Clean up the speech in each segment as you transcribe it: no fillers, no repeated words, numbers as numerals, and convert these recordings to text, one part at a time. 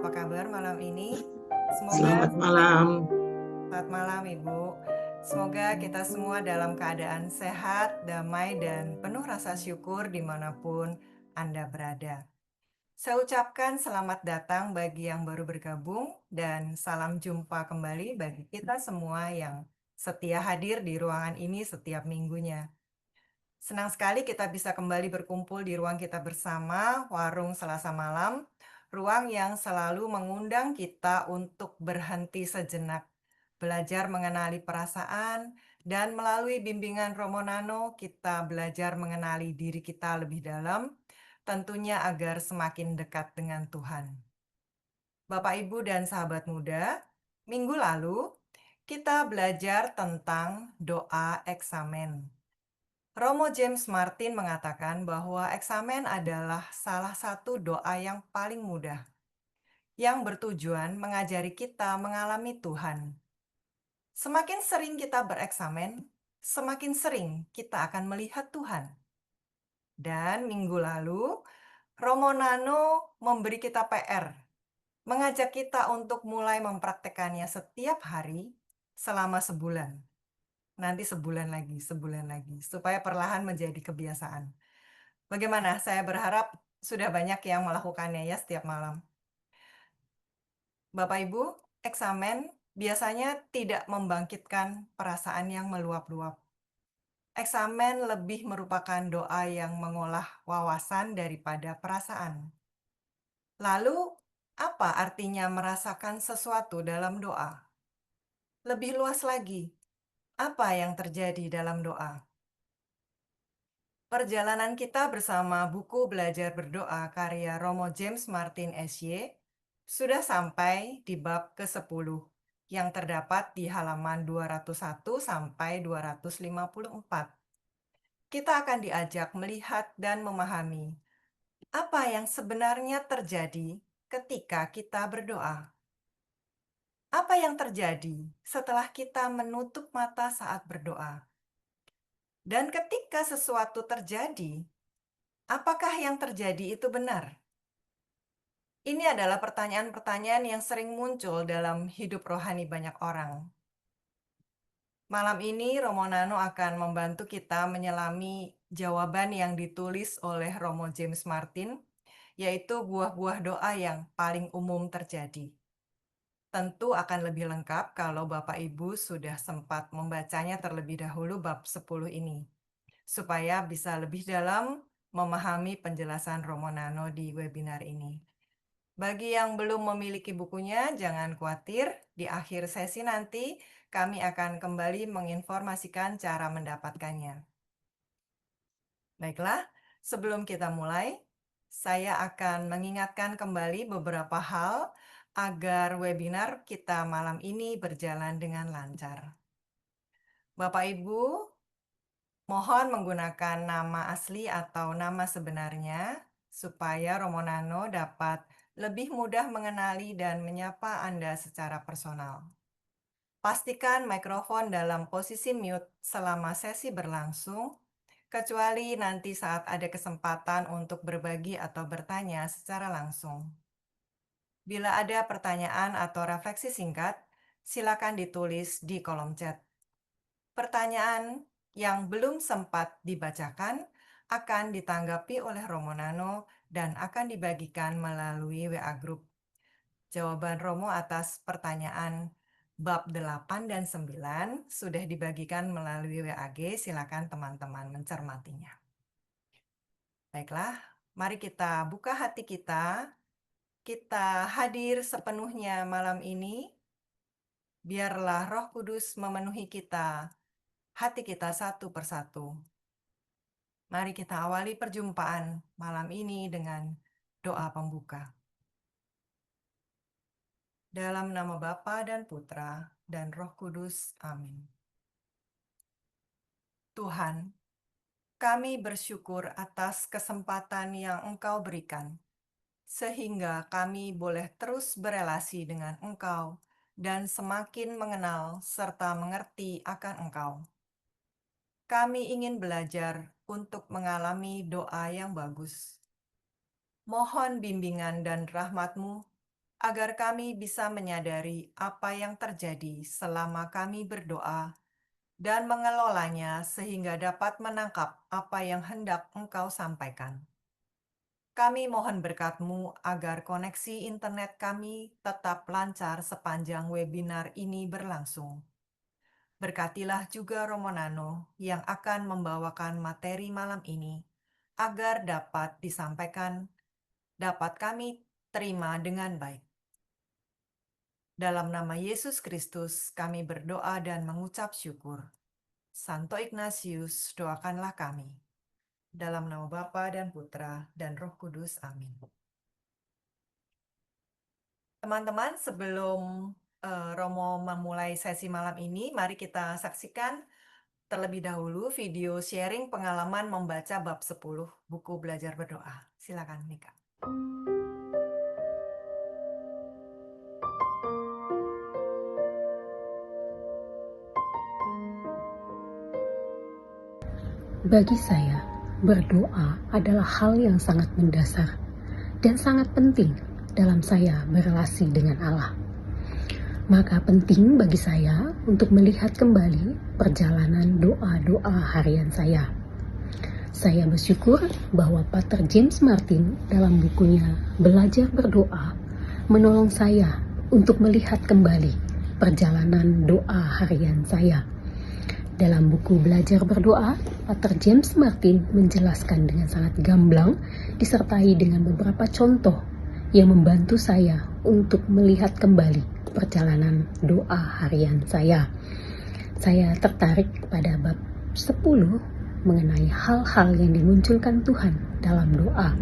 apa kabar malam ini? Selamat Semoga malam. Selamat malam, Ibu. Semoga kita semua dalam keadaan sehat, damai, dan penuh rasa syukur dimanapun Anda berada. Saya ucapkan selamat datang bagi yang baru bergabung dan salam jumpa kembali bagi kita semua yang setia hadir di ruangan ini setiap minggunya. Senang sekali kita bisa kembali berkumpul di ruang kita bersama, Warung Selasa Malam, ruang yang selalu mengundang kita untuk berhenti sejenak, belajar mengenali perasaan, dan melalui bimbingan Romo Nano, kita belajar mengenali diri kita lebih dalam, tentunya agar semakin dekat dengan Tuhan. Bapak, Ibu, dan sahabat muda, minggu lalu kita belajar tentang doa eksamen. Romo James Martin mengatakan bahwa eksamen adalah salah satu doa yang paling mudah, yang bertujuan mengajari kita mengalami Tuhan. Semakin sering kita bereksamen, semakin sering kita akan melihat Tuhan. Dan minggu lalu, Romo Nano memberi kita PR, mengajak kita untuk mulai mempraktekannya setiap hari selama sebulan. Nanti sebulan lagi, supaya perlahan menjadi kebiasaan. Bagaimana? Saya berharap sudah banyak yang melakukannya ya setiap malam. Bapak Ibu, eksamen biasanya tidak membangkitkan perasaan yang meluap-luap. Eksamen lebih merupakan doa yang mengolah wawasan daripada perasaan. Lalu, apa artinya merasakan sesuatu dalam doa? Lebih luas lagi, apa yang terjadi dalam doa? Perjalanan kita bersama buku Belajar Berdoa karya Romo James Martin SY sudah sampai di bab ke-10 yang terdapat di halaman 201 sampai 254. Kita akan diajak melihat dan memahami apa yang sebenarnya terjadi ketika kita berdoa. Apa yang terjadi setelah kita menutup mata saat berdoa? Dan ketika sesuatu terjadi, apakah yang terjadi itu benar? Ini adalah pertanyaan-pertanyaan yang sering muncul dalam hidup rohani banyak orang. Malam ini Romo Nano akan membantu kita menyelami jawaban yang ditulis oleh Romo James Martin, yaitu buah-buah doa yang paling umum terjadi. Tentu akan lebih lengkap kalau Bapak Ibu sudah sempat membacanya terlebih dahulu bab 10 ini, supaya bisa lebih dalam memahami penjelasan Romo Nano di webinar ini. Bagi yang belum memiliki bukunya, jangan khawatir. Di akhir sesi nanti, kami akan kembali menginformasikan cara mendapatkannya. Baiklah, sebelum kita mulai, saya akan mengingatkan kembali beberapa hal agar webinar kita malam ini berjalan dengan lancar. Bapak Ibu, mohon menggunakan nama asli atau nama sebenarnya supaya Romo Nano dapat lebih mudah mengenali dan menyapa Anda secara personal. Pastikan mikrofon dalam posisi mute selama sesi berlangsung, kecuali nanti saat ada kesempatan untuk berbagi atau bertanya secara langsung. Bila ada pertanyaan atau refleksi singkat, silakan ditulis di kolom chat. Pertanyaan yang belum sempat dibacakan akan ditanggapi oleh Romo Nano dan akan dibagikan melalui WA Group. Jawaban Romo atas pertanyaan bab 8 dan 9 sudah dibagikan melalui WAG, silakan teman-teman mencermatinya. Baiklah, mari kita buka hati kita hadir sepenuhnya malam ini. Biarlah Roh Kudus memenuhi kita, hati kita satu persatu. Mari kita awali perjumpaan malam ini dengan doa pembuka. Dalam nama Bapa dan Putra dan Roh Kudus, amin. Tuhan, kami bersyukur atas kesempatan yang Engkau berikan, sehingga kami boleh terus berelasi dengan Engkau dan semakin mengenal serta mengerti akan Engkau. Kami ingin belajar untuk mengalami doa yang bagus. Mohon bimbingan dan rahmat-Mu agar kami bisa menyadari apa yang terjadi selama kami berdoa dan mengelolanya sehingga dapat menangkap apa yang hendak Engkau sampaikan. Kami mohon berkat-Mu agar koneksi internet kami tetap lancar sepanjang webinar ini berlangsung. Berkatilah juga Romo Nano yang akan membawakan materi malam ini agar dapat disampaikan, dapat kami terima dengan baik. Dalam nama Yesus Kristus kami berdoa dan mengucap syukur. Santo Ignatius, doakanlah kami. Dalam nama Bapa dan Putra dan Roh Kudus. Amin. Teman-teman, sebelum Romo memulai sesi malam ini, mari kita saksikan terlebih dahulu video sharing pengalaman membaca bab 10 buku belajar berdoa. Silakan, Mika. Bagi saya, berdoa adalah hal yang sangat mendasar dan sangat penting dalam saya berelasi dengan Allah. Maka penting bagi saya untuk melihat kembali perjalanan doa-doa harian saya. Saya bersyukur bahwa Pater James Martin dalam bukunya Belajar Berdoa menolong saya untuk melihat kembali perjalanan doa harian saya. Dalam buku Belajar Berdoa, Pater James Martin menjelaskan dengan sangat gamblang disertai dengan beberapa contoh yang membantu saya untuk melihat kembali perjalanan doa harian saya. Saya tertarik pada bab 10 mengenai hal-hal yang dimunculkan Tuhan dalam doa,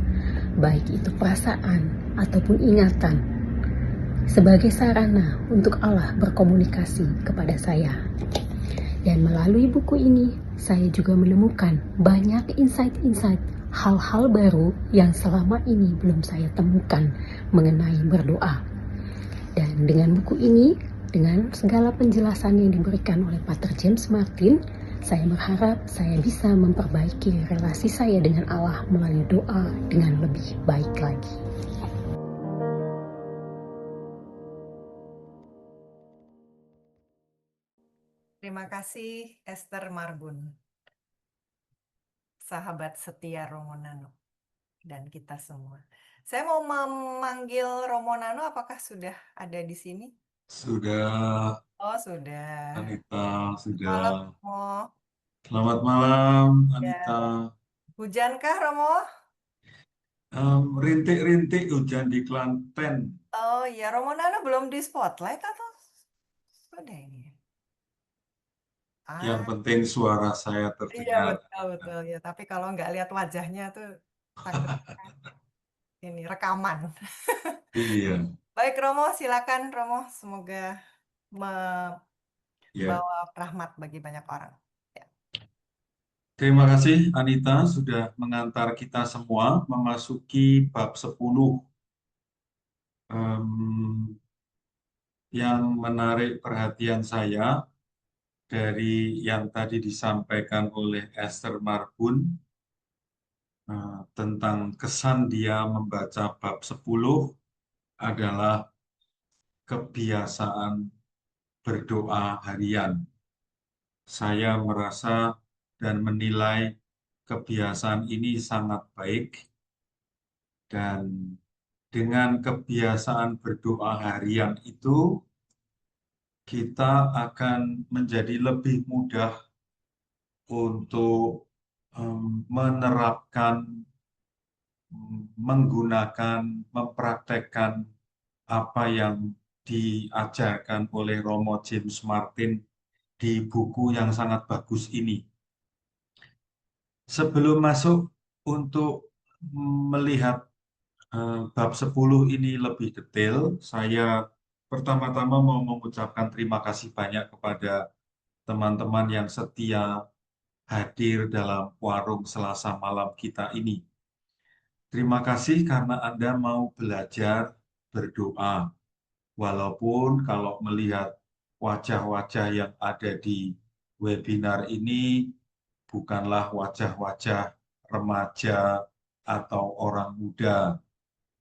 baik itu perasaan ataupun ingatan, sebagai sarana untuk Allah berkomunikasi kepada saya. Dan melalui buku ini, saya juga menemukan banyak insight-insight, hal-hal baru yang selama ini belum saya temukan mengenai berdoa. Dan dengan buku ini, dengan segala penjelasan yang diberikan oleh Pater James Martin, saya berharap saya bisa memperbaiki relasi saya dengan Allah melalui doa dengan lebih baik lagi. Terima kasih Esther Marbun, sahabat setia Romo Nano dan kita semua. Saya mau memanggil Romo Nano, apakah sudah ada di sini? Sudah, Oh, sudah. Anita, Halo, sudah. Romo. Selamat malam, Ya. Anita. Hujankah, Romo? Rintik-rintik hujan di Klaten. Oh ya, Romo Nano belum di spotlight atau sudah ini? Yang Ah, penting suara saya iya terdengar. betul betul ya. Tapi kalau nggak lihat wajahnya tuh takut ini rekaman. Iya, Baik Romo, silakan Romo. Semoga ya. membawa rahmat bagi banyak orang. Ya. Terima kasih, Anita, sudah mengantar kita semua memasuki bab 10. Yang menarik perhatian saya dari yang tadi disampaikan oleh Esther Marbun, tentang kesan dia membaca bab 10 adalah kebiasaan berdoa harian. Saya merasa dan menilai kebiasaan ini sangat baik, dan dengan kebiasaan berdoa harian itu kita akan menjadi lebih mudah untuk menerapkan, menggunakan, mempraktekkan apa yang diajarkan oleh Romo James Martin di buku yang sangat bagus ini. Sebelum masuk untuk melihat bab 10 ini lebih detail, saya pertama-tama mau mengucapkan terima kasih banyak kepada teman-teman yang setia hadir dalam warung Selasa malam kita ini. Terima kasih karena Anda mau belajar berdoa. Walaupun kalau melihat wajah-wajah yang ada di webinar ini bukanlah wajah-wajah remaja atau orang muda,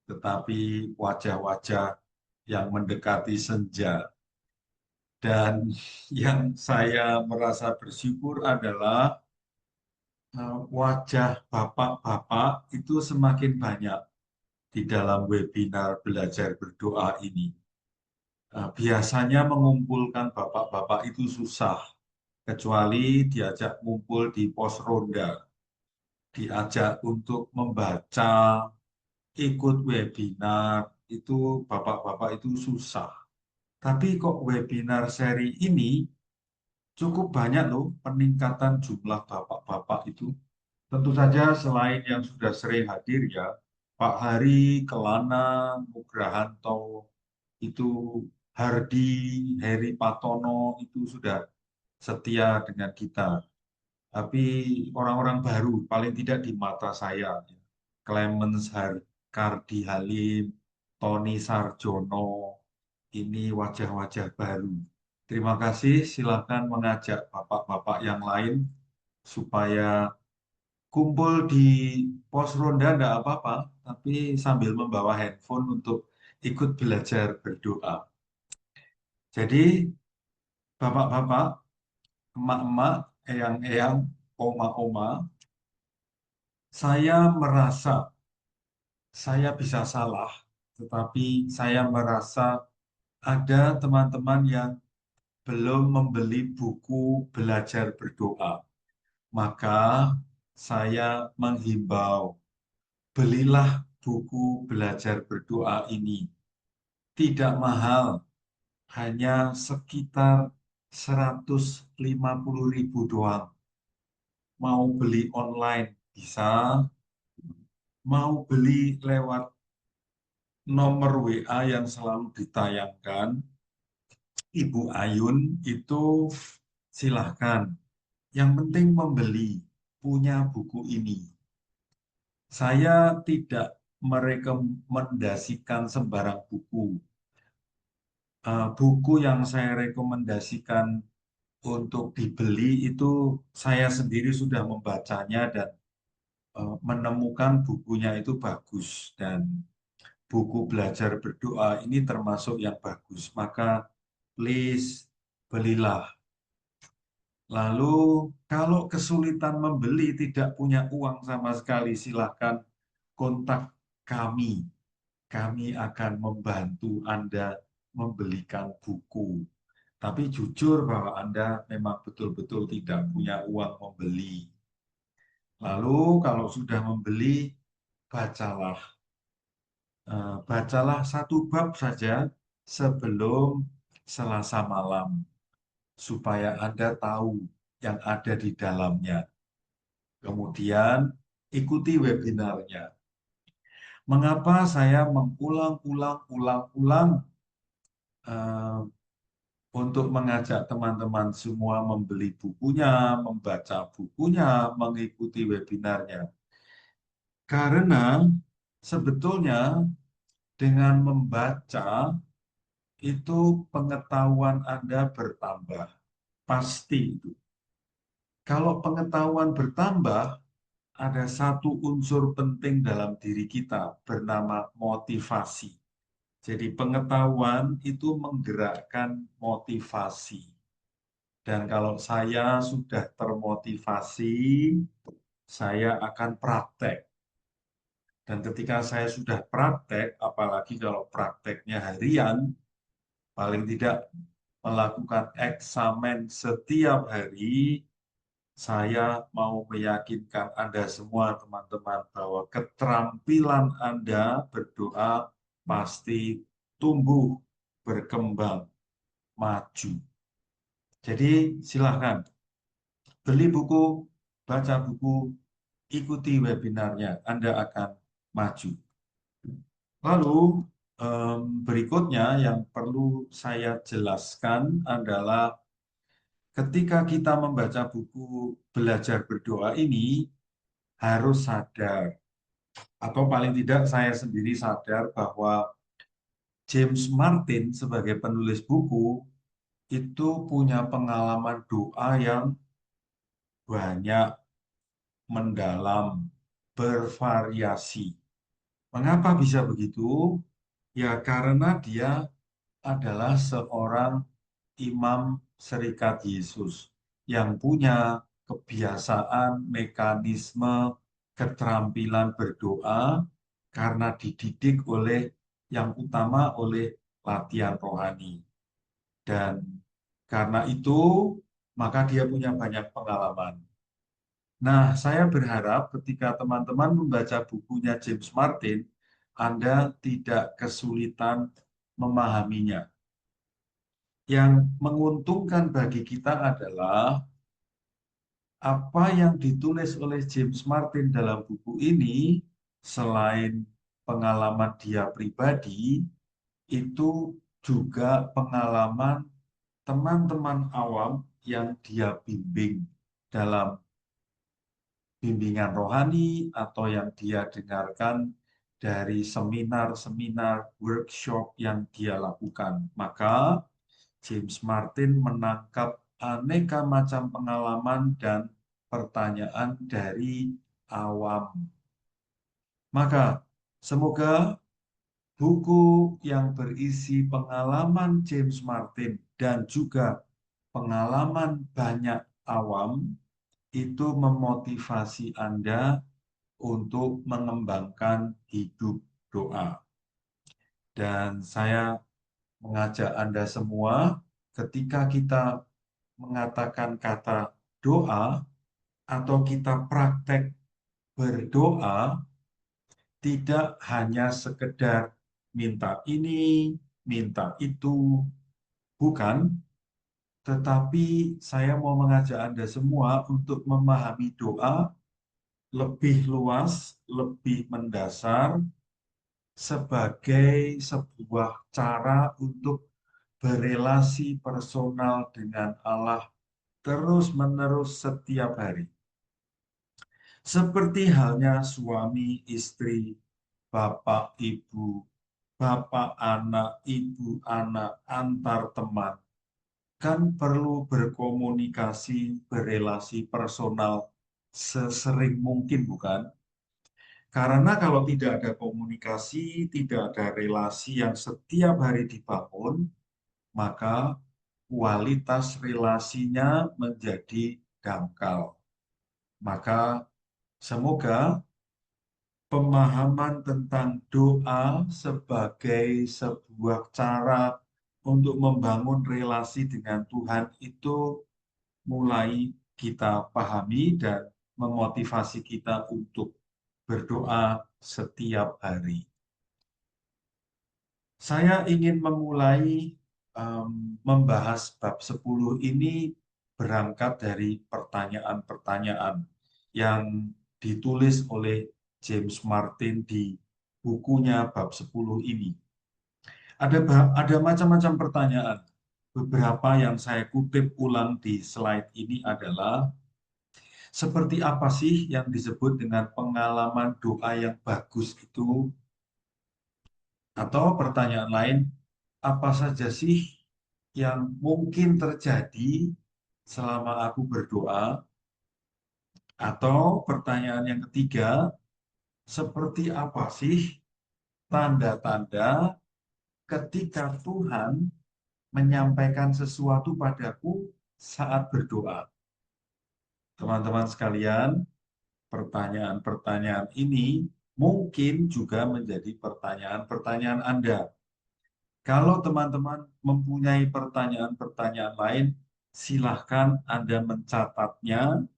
tetapi wajah-wajah yang mendekati senja. Dan yang saya merasa bersyukur adalah wajah bapak-bapak itu semakin banyak di dalam webinar belajar berdoa ini. Biasanya mengumpulkan bapak-bapak itu susah, kecuali diajak ngumpul di pos ronda, diajak untuk membaca, ikut webinar, itu bapak-bapak itu susah. Tapi kok webinar seri ini cukup banyak loh peningkatan jumlah bapak-bapak itu. Tentu saja selain yang sudah sering hadir ya, Pak Hari, Kelana, Nugrahanto, itu Hardi, Heri Patono itu sudah setia dengan kita. Tapi orang-orang baru, paling tidak di mata saya, Clemens Kardi Halim, Tony Sarjono, ini wajah-wajah baru. Terima kasih, silakan mengajak bapak-bapak yang lain supaya kumpul di pos ronda enggak apa-apa, tapi sambil membawa handphone untuk ikut belajar berdoa. Jadi, bapak-bapak, emak-emak, eyang-eyang, oma-oma, saya merasa saya bisa salah, tetapi saya merasa ada teman-teman yang belum membeli buku belajar berdoa. Maka saya menghimbau, belilah buku belajar berdoa ini. Tidak mahal, hanya sekitar 150.000 doang. Mau beli online bisa, mau beli lewat nomor WA yang selalu ditayangkan, Ibu Ayun itu silahkan. Yang penting membeli, punya buku ini. Saya tidak merekomendasikan sembarang buku. Buku yang saya rekomendasikan untuk dibeli itu saya sendiri sudah membacanya dan menemukan bukunya itu bagus. Dan buku belajar berdoa ini termasuk yang bagus. Maka please belilah. Lalu kalau kesulitan membeli, tidak punya uang sama sekali, silahkan kontak kami. Kami akan membantu Anda membelikan buku. Tapi jujur bahwa Anda memang betul-betul tidak punya uang membeli. Lalu kalau sudah membeli, bacalah. Bacalah satu bab saja sebelum Selasa malam. Supaya Anda tahu yang ada di dalamnya. Kemudian ikuti webinarnya. Mengapa saya mengulang-ulang untuk mengajak teman-teman semua membeli bukunya, membaca bukunya, mengikuti webinarnya? Karena sebetulnya dengan membaca itu pengetahuan Anda bertambah. Pasti itu. Kalau pengetahuan bertambah, ada satu unsur penting dalam diri kita bernama motivasi. Jadi pengetahuan itu menggerakkan motivasi. Dan kalau saya sudah termotivasi, saya akan praktek. Dan ketika saya sudah praktek, apalagi kalau prakteknya harian, paling tidak melakukan eksamen setiap hari, saya mau meyakinkan Anda semua, teman-teman, bahwa keterampilan Anda berdoa pasti tumbuh, berkembang, maju. Jadi silahkan beli buku, baca buku, ikuti webinarnya, Anda akan maju. Lalu berikutnya yang perlu saya jelaskan adalah ketika kita membaca buku belajar berdoa ini harus sadar, atau paling tidak saya sendiri sadar bahwa James Martin sebagai penulis buku itu punya pengalaman doa yang banyak, mendalam, bervariasi. Mengapa bisa begitu? Ya, karena dia adalah seorang imam serikat Yesus yang punya kebiasaan, mekanisme, keterampilan berdoa karena dididik oleh yang utama oleh latihan rohani. Dan karena itu, maka dia punya banyak pengalaman. Nah, saya berharap ketika teman-teman membaca bukunya James Martin, Anda tidak kesulitan memahaminya. Yang menguntungkan bagi kita adalah apa yang ditulis oleh James Martin dalam buku ini, selain pengalaman dia pribadi, itu juga pengalaman teman-teman awam yang dia bimbing dalam bimbingan rohani atau yang dia dengarkan dari seminar-seminar workshop yang dia lakukan. Maka James Martin menangkap aneka macam pengalaman dan pertanyaan dari awam. Maka semoga buku yang berisi pengalaman James Martin dan juga pengalaman banyak awam itu memotivasi Anda untuk mengembangkan hidup doa. Dan saya mengajak Anda semua, ketika kita mengatakan kata doa atau kita praktek berdoa, tidak hanya sekedar minta ini, minta itu, bukan, tetapi saya mau mengajak Anda semua untuk memahami doa lebih luas, lebih mendasar, sebagai sebuah cara untuk berelasi personal dengan Allah terus-menerus setiap hari. Seperti halnya suami, istri, bapak, ibu, bapak, anak, ibu, anak, antar teman, kan perlu berkomunikasi, berelasi personal sesering mungkin, bukan? Karena kalau tidak ada komunikasi, tidak ada relasi yang setiap hari dibangun, maka kualitas relasinya menjadi dangkal. Maka semoga pemahaman tentang doa sebagai sebuah cara untuk membangun relasi dengan Tuhan itu mulai kita pahami dan memotivasi kita untuk berdoa setiap hari. Saya ingin memulai membahas bab 10 ini berangkat dari pertanyaan-pertanyaan yang ditulis oleh James Martin di bukunya bab 10 ini. Ada macam-macam pertanyaan. Beberapa yang saya kutip ulang di slide ini adalah, seperti apa sih yang disebut dengan pengalaman doa yang bagus itu? Atau pertanyaan lain, apa saja sih yang mungkin terjadi selama aku berdoa? Atau pertanyaan yang ketiga, seperti apa sih tanda-tanda ketika Tuhan menyampaikan sesuatu padaku saat berdoa? Teman-teman sekalian, pertanyaan-pertanyaan ini mungkin juga menjadi pertanyaan-pertanyaan Anda. Kalau teman-teman mempunyai pertanyaan-pertanyaan lain, silahkan Anda mencatatnya.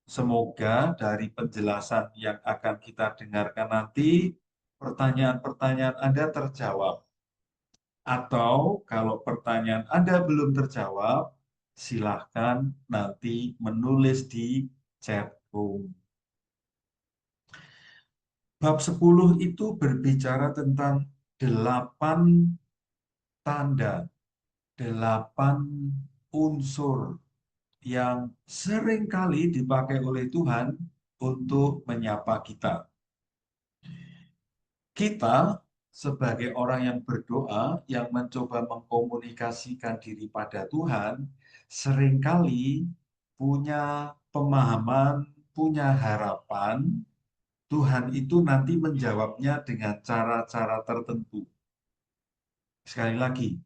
Semoga dari penjelasan yang akan kita dengarkan nanti, pertanyaan-pertanyaan Anda terjawab. Atau kalau pertanyaan Anda belum terjawab, silahkan nanti menulis di chat room. Bab 10 itu berbicara tentang 8 tanda, 8 unsur yang sering kali dipakai oleh Tuhan untuk menyapa kita. Kita sebagai orang yang berdoa, yang mencoba mengkomunikasikan diri pada Tuhan, seringkali punya pemahaman, punya harapan, Tuhan itu nanti menjawabnya dengan cara-cara tertentu. Sekali lagi,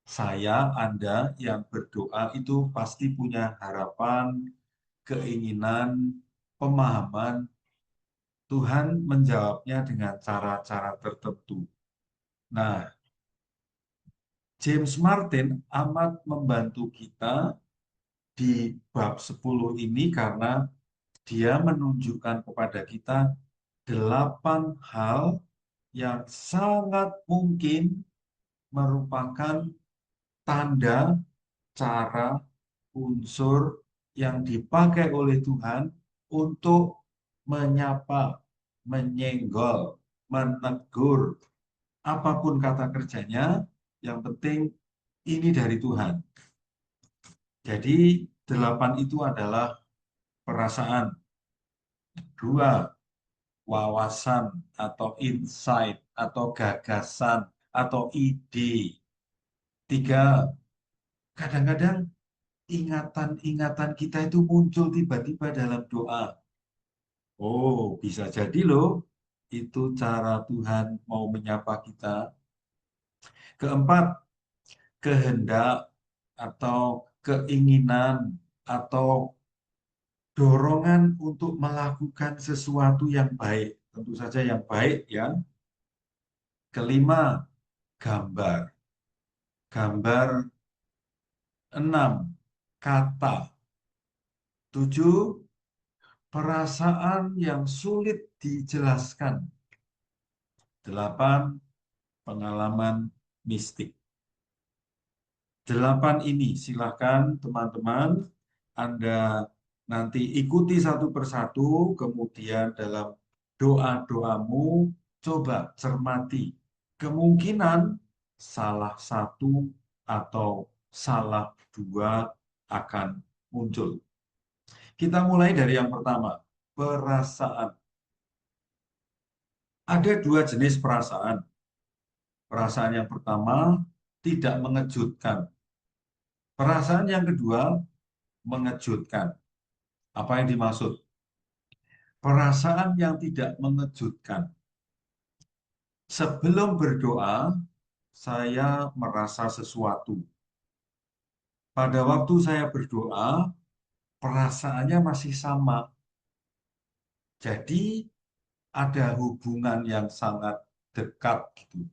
saya, Anda yang berdoa itu pasti punya harapan, keinginan, pemahaman. Tuhan menjawabnya dengan cara-cara tertentu. Nah, James Martin amat membantu kita di bab 10 ini karena dia menunjukkan kepada kita 8 hal yang sangat mungkin merupakan tanda, cara, unsur yang dipakai oleh Tuhan untuk menyapa, menyenggol, menegur, apapun kata kerjanya, yang penting ini dari Tuhan. Jadi 8 itu adalah perasaan. 2, wawasan atau insight atau gagasan atau ide. 3, kadang-kadang ingatan-ingatan kita itu muncul tiba-tiba dalam doa. Oh, bisa jadi loh, itu cara Tuhan mau menyapa kita. Keempat, kehendak atau keinginan atau dorongan untuk melakukan sesuatu yang baik. Tentu saja yang baik ya. Kelima, gambar. Gambar. 6, kata. 7, perasaan yang sulit dijelaskan. 8, pengalaman mistik. 8 ini silakan teman-teman Anda nanti ikuti satu persatu, kemudian dalam doa-doamu coba cermati. Kemungkinan salah satu atau salah dua akan muncul. Kita mulai dari yang pertama, perasaan. Ada 2 jenis perasaan. Perasaan yang pertama tidak mengejutkan. Perasaan yang kedua mengejutkan. Apa yang dimaksud? Perasaan yang tidak mengejutkan. Sebelum berdoa, saya merasa sesuatu. Pada waktu saya berdoa, perasaannya masih sama. Jadi ada hubungan yang sangat dekat gitu.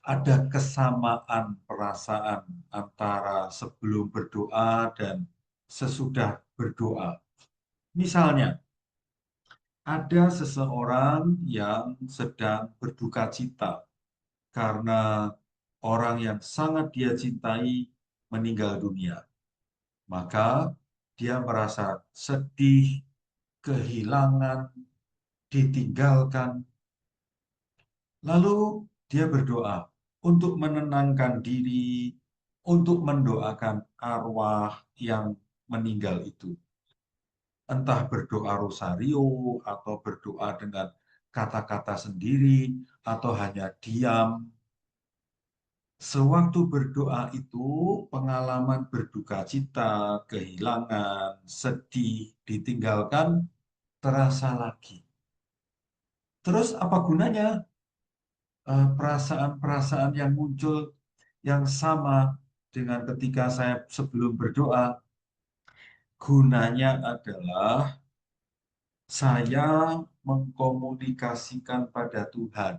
Ada kesamaan perasaan antara sebelum berdoa dan sesudah berdoa. Misalnya, ada seseorang yang sedang berduka cita karena orang yang sangat dia cintai meninggal dunia. Maka dia merasa sedih, kehilangan, ditinggalkan. Lalu dia berdoa untuk menenangkan diri, untuk mendoakan arwah yang meninggal itu. Entah berdoa rosario atau berdoa dengan kata-kata sendiri atau hanya diam. Sewaktu berdoa itu pengalaman berduka cita, kehilangan, sedih, ditinggalkan terasa lagi. Terus apa gunanya perasaan-perasaan yang muncul yang sama dengan ketika saya sebelum berdoa? Gunanya adalah saya mengkomunikasikan pada Tuhan.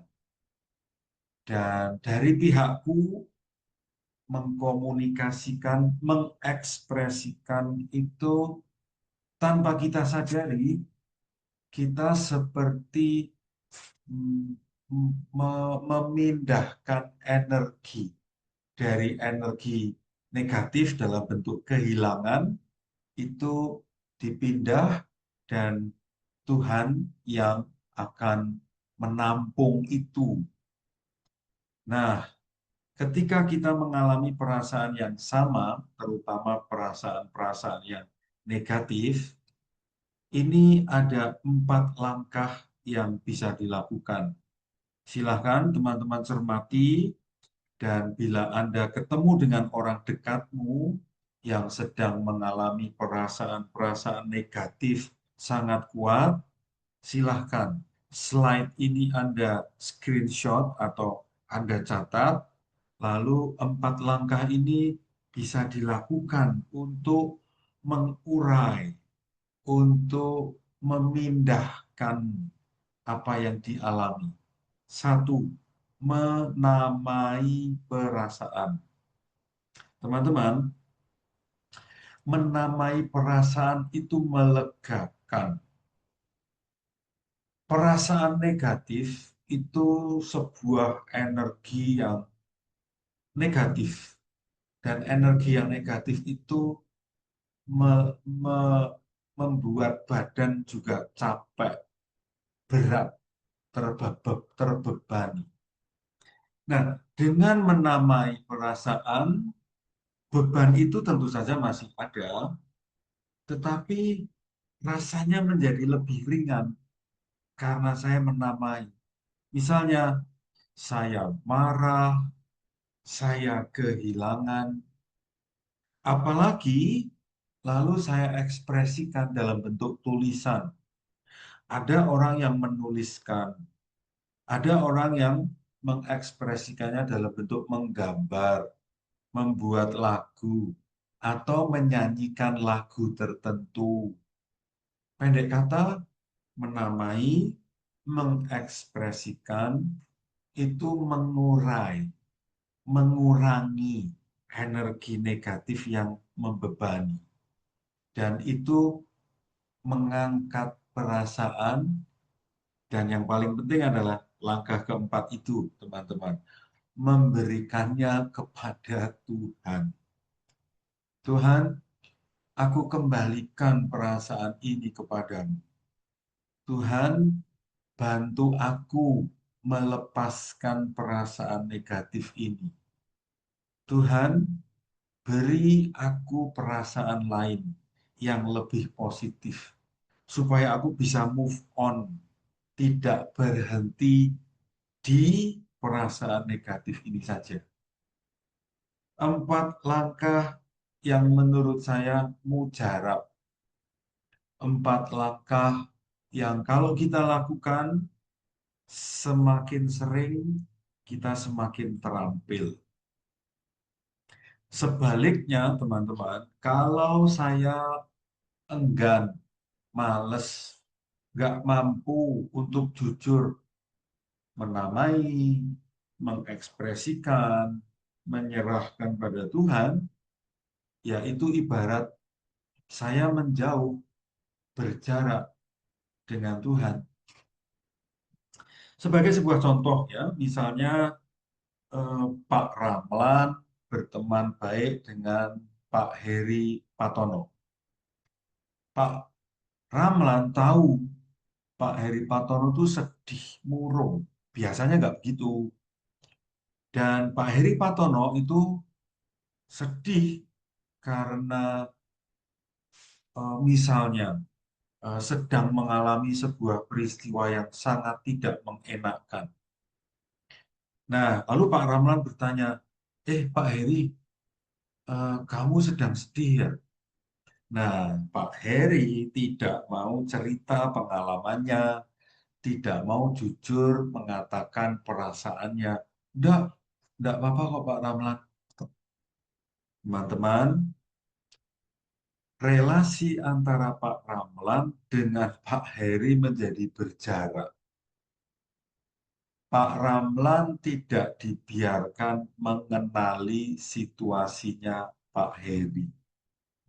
Dan dari pihakku mengkomunikasikan, mengekspresikan itu tanpa kita sadari, kita seperti memindahkan energi dari energi negatif dalam bentuk kehilangan itu dipindah dan Tuhan yang akan menampung itu. Nah, ketika kita mengalami perasaan yang sama, terutama perasaan-perasaan yang negatif, ini ada 4 langkah yang bisa dilakukan. Silahkan teman-teman cermati, dan bila Anda ketemu dengan orang dekatmu yang sedang mengalami perasaan-perasaan negatif sangat kuat, silahkan slide ini Anda screenshot atau Anda catat, Lalu 4 langkah ini bisa dilakukan untuk mengurai, untuk memindahkan apa yang dialami. 1. Menamai perasaan. Teman-teman, menamai perasaan itu melegakan. Perasaan negatif itu sebuah energi yang negatif. Dan energi yang negatif itu membuat badan juga capek, berat, terbebani. Nah, dengan menamai perasaan, beban itu tentu saja masih ada, tetapi rasanya menjadi lebih ringan karena saya menamai. Misalnya, saya marah, saya kehilangan, apalagi lalu saya ekspresikan dalam bentuk tulisan. Ada orang yang menuliskan, ada orang yang mengekspresikannya dalam bentuk menggambar, membuat lagu, atau menyanyikan lagu tertentu. Pendek kata, menamai, mengekspresikan, itu mengurangi energi negatif yang membebani. Dan itu mengangkat perasaan, dan yang paling penting adalah langkah keempat itu, teman-teman, memberikannya kepada Tuhan. Tuhan, aku kembalikan perasaan ini kepadamu. Tuhan, bantu aku melepaskan perasaan negatif ini. Tuhan, beri aku perasaan lain yang lebih positif, supaya aku bisa move on, tidak berhenti di perasaan negatif ini saja. 4 langkah yang menurut saya mujarab. 4 langkah yang kalau kita lakukan, semakin sering kita semakin terampil. Sebaliknya, teman-teman, kalau saya enggan, males, nggak mampu untuk jujur menamai, mengekspresikan, menyerahkan pada Tuhan, ya itu ibarat saya menjauh, berjarak dengan Tuhan. Sebagai sebuah contoh ya, misalnya Pak Ramlan berteman baik dengan Pak Heri Patono. Pak Ramlan tahu Pak Heri Patono itu sedih, murung. Biasanya nggak begitu. Dan Pak Heri Patono itu sedih karena misalnya sedang mengalami sebuah peristiwa yang sangat tidak mengenakan. Nah, lalu Pak Ramlan bertanya, Pak Heri, kamu sedang sedih ya? Nah, Pak Heri tidak mau cerita pengalamannya, tidak mau jujur mengatakan perasaannya. Enggak apa-apa kok Pak Ramlan. Teman-teman, relasi antara Pak Ramlan dengan Pak Heri menjadi berjarak. Pak Ramlan tidak dibiarkan mengenali situasinya Pak Heri.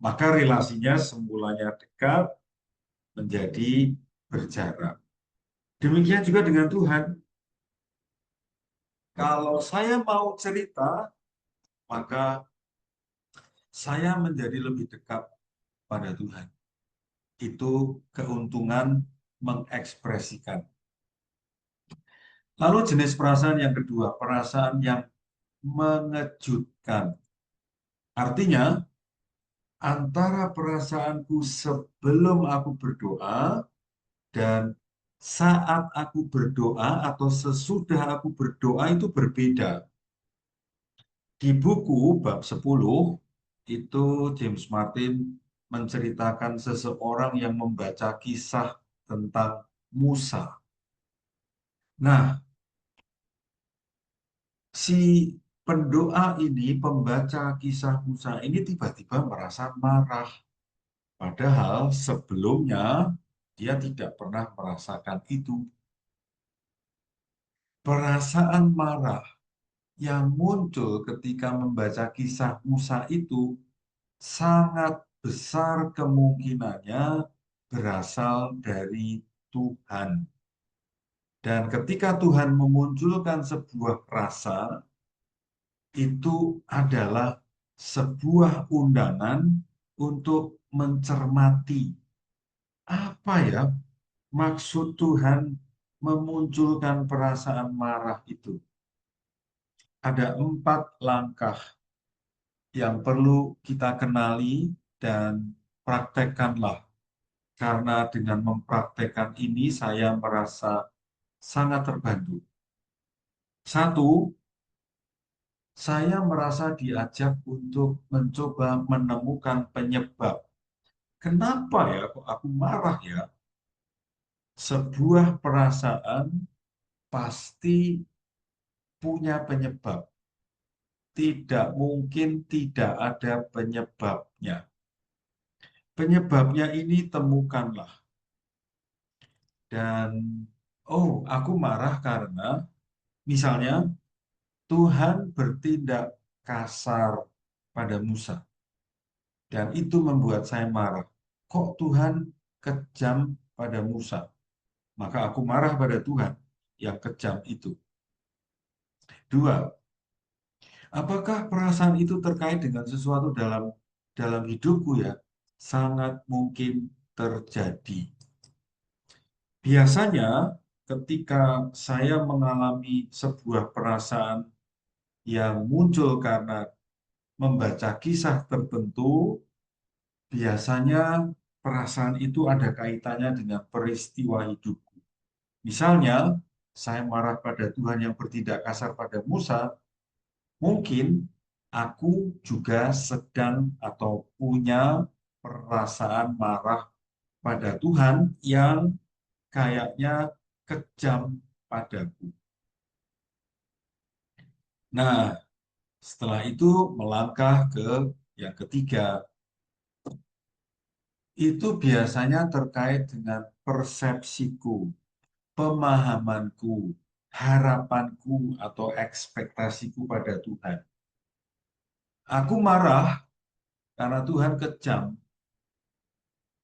Maka relasinya semulanya dekat menjadi berjarak. Demikian juga dengan Tuhan. Kalau saya mau cerita, maka saya menjadi lebih dekat pada Tuhan. Itu keuntungan mengekspresikan. Lalu jenis perasaan yang kedua, perasaan yang mengejutkan. Artinya, antara perasaanku sebelum aku berdoa dan saat aku berdoa atau sesudah aku berdoa itu berbeda. Di buku bab 10 itu James Martin menceritakan seseorang yang membaca kisah tentang Musa. Nah, si pendoa ini, pembaca kisah Musa ini tiba-tiba merasa marah. Padahal sebelumnya dia tidak pernah merasakan itu. Perasaan marah yang muncul ketika membaca kisah Musa itu sangat besar kemungkinannya berasal dari Tuhan. Dan ketika Tuhan memunculkan sebuah rasa, itu adalah sebuah undangan untuk mencermati apa ya maksud Tuhan memunculkan perasaan marah itu. Ada 4 langkah yang perlu kita kenali dan praktekkanlah. Karena dengan mempraktekkan ini saya merasa sangat terbantu. 1, saya merasa diajak untuk mencoba menemukan penyebab. Kenapa ya kok aku marah ya? Sebuah perasaan pasti punya penyebab. Tidak mungkin tidak ada penyebabnya. Penyebabnya ini temukanlah. Dan, oh, aku marah karena misalnya Tuhan bertindak kasar pada Musa. Dan itu membuat saya marah. Kok Tuhan kejam pada Musa? Maka aku marah pada Tuhan yang kejam itu. 2, apakah perasaan itu terkait dengan sesuatu dalam hidupku ya? Sangat mungkin terjadi. Biasanya ketika saya mengalami sebuah perasaan yang muncul karena membaca kisah tertentu, biasanya perasaan itu ada kaitannya dengan peristiwa hidupku. Misalnya, saya marah pada Tuhan yang bertindak kasar pada Musa, mungkin aku juga sedang atau punya perasaan marah pada Tuhan yang kayaknya kejam padaku. Nah, setelah itu melangkah ke yang ketiga, itu biasanya terkait dengan persepsiku, pemahamanku, harapanku, atau ekspektasiku pada Tuhan. Aku marah karena Tuhan kejam,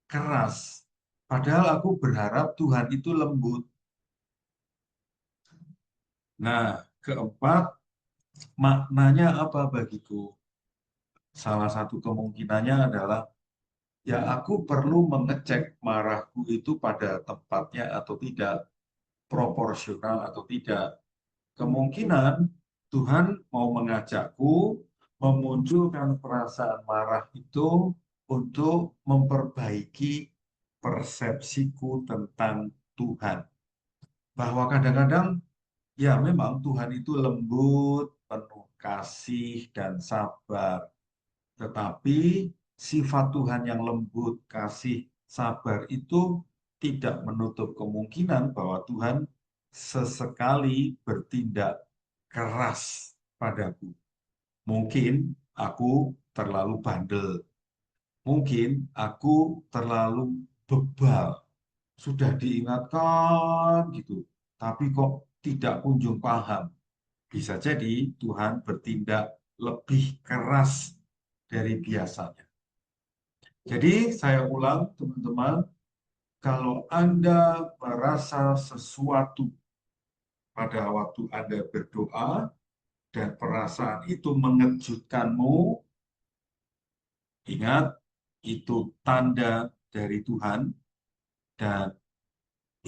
keras. Padahal aku berharap Tuhan itu lembut. Nah, keempat, maknanya apa bagiku? Salah satu kemungkinannya adalah, ya aku perlu mengecek marahku itu pada tempatnya atau tidak, proporsional atau tidak. Kemungkinan Tuhan mau mengajakku memunculkan perasaan marah itu untuk memperbaiki persepsiku tentang Tuhan. Bahwa kadang-kadang ya memang Tuhan itu lembut, penuh kasih dan sabar. Tetapi sifat Tuhan yang lembut, kasih, sabar itu tidak menutup kemungkinan bahwa Tuhan sesekali bertindak keras padaku. Mungkin aku terlalu bandel. Mungkin aku terlalu bebal. Sudah diingatkan gitu, tapi kok tidak kunjung paham. Bisa jadi Tuhan bertindak lebih keras dari biasanya. Jadi saya ulang teman-teman, kalau Anda merasa sesuatu pada waktu Anda berdoa dan perasaan itu mengejutkanmu, ingat itu tanda dari Tuhan dan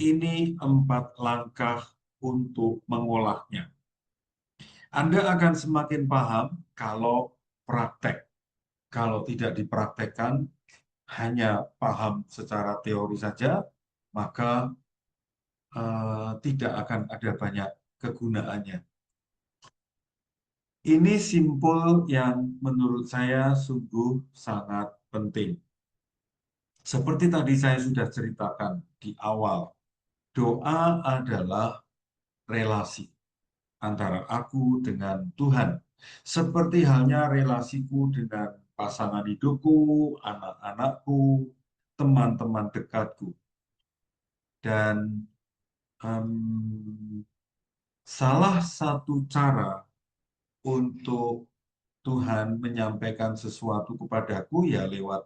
ini 4 langkah untuk mengolahnya. Anda akan semakin paham kalau praktek. Kalau tidak dipraktekkan, hanya paham secara teori saja, maka tidak akan ada banyak kegunaannya. Ini simpul yang menurut saya sungguh sangat penting. Seperti tadi saya sudah ceritakan di awal, doa adalah relasi antara aku dengan Tuhan. Seperti halnya relasiku dengan pasangan hidupku, anak-anakku, teman-teman dekatku. Dan em, salah satu cara untuk Tuhan menyampaikan sesuatu kepadaku ya lewat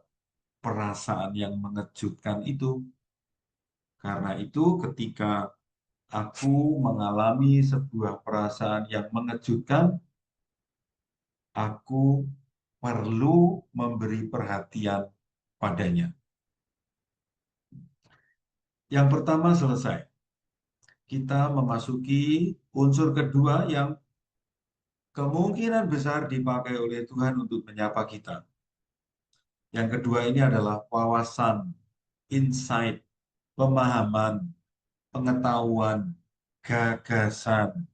perasaan yang mengejutkan itu. Karena itu ketika aku mengalami sebuah perasaan yang mengejutkan, aku perlu memberi perhatian padanya. Yang pertama selesai. Kita memasuki unsur kedua yang kemungkinan besar dipakai oleh Tuhan untuk menyapa kita. Yang kedua ini adalah wawasan, insight, pemahaman, pengetahuan, gagasan,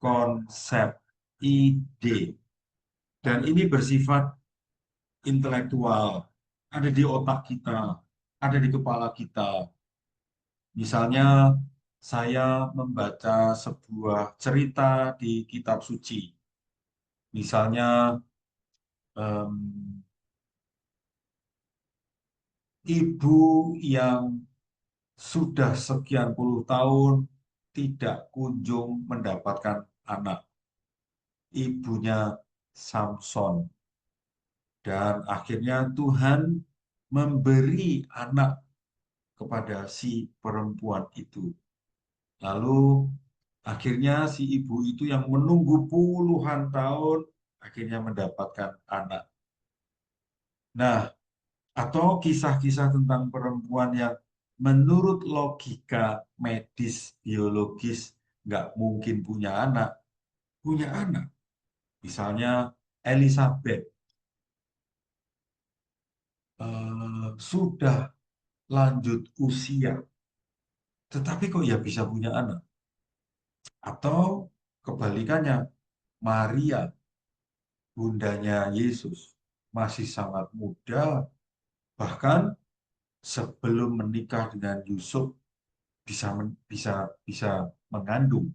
konsep, ide. Dan ini bersifat intelektual, ada di otak kita, ada di kepala kita. Misalnya, saya membaca sebuah cerita di kitab suci. Misalnya, em, ibu yang sudah sekian puluh tahun tidak kunjung mendapatkan anak. Ibunya Samson. Dan akhirnya Tuhan memberi anak kepada si perempuan itu. Lalu akhirnya si ibu itu yang menunggu puluhan tahun akhirnya mendapatkan anak. Nah, atau kisah-kisah tentang perempuan yang menurut logika medis, biologis, nggak mungkin punya anak. Misalnya Elizabeth sudah lanjut usia, tetapi kok ya bisa punya anak? Atau kebalikannya, Maria, bundanya Yesus, masih sangat muda, bahkan sebelum menikah dengan Yusuf bisa mengandung.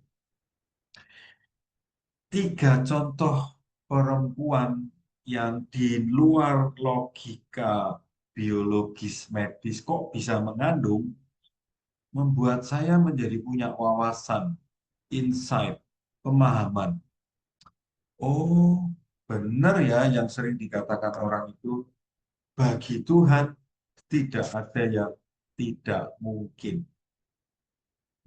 Tiga contoh perempuan yang di luar logika biologis medis kok bisa mengandung, membuat saya menjadi punya wawasan, insight, pemahaman. Oh, benar ya yang sering dikatakan orang itu, bagi Tuhan tidak ada yang tidak mungkin.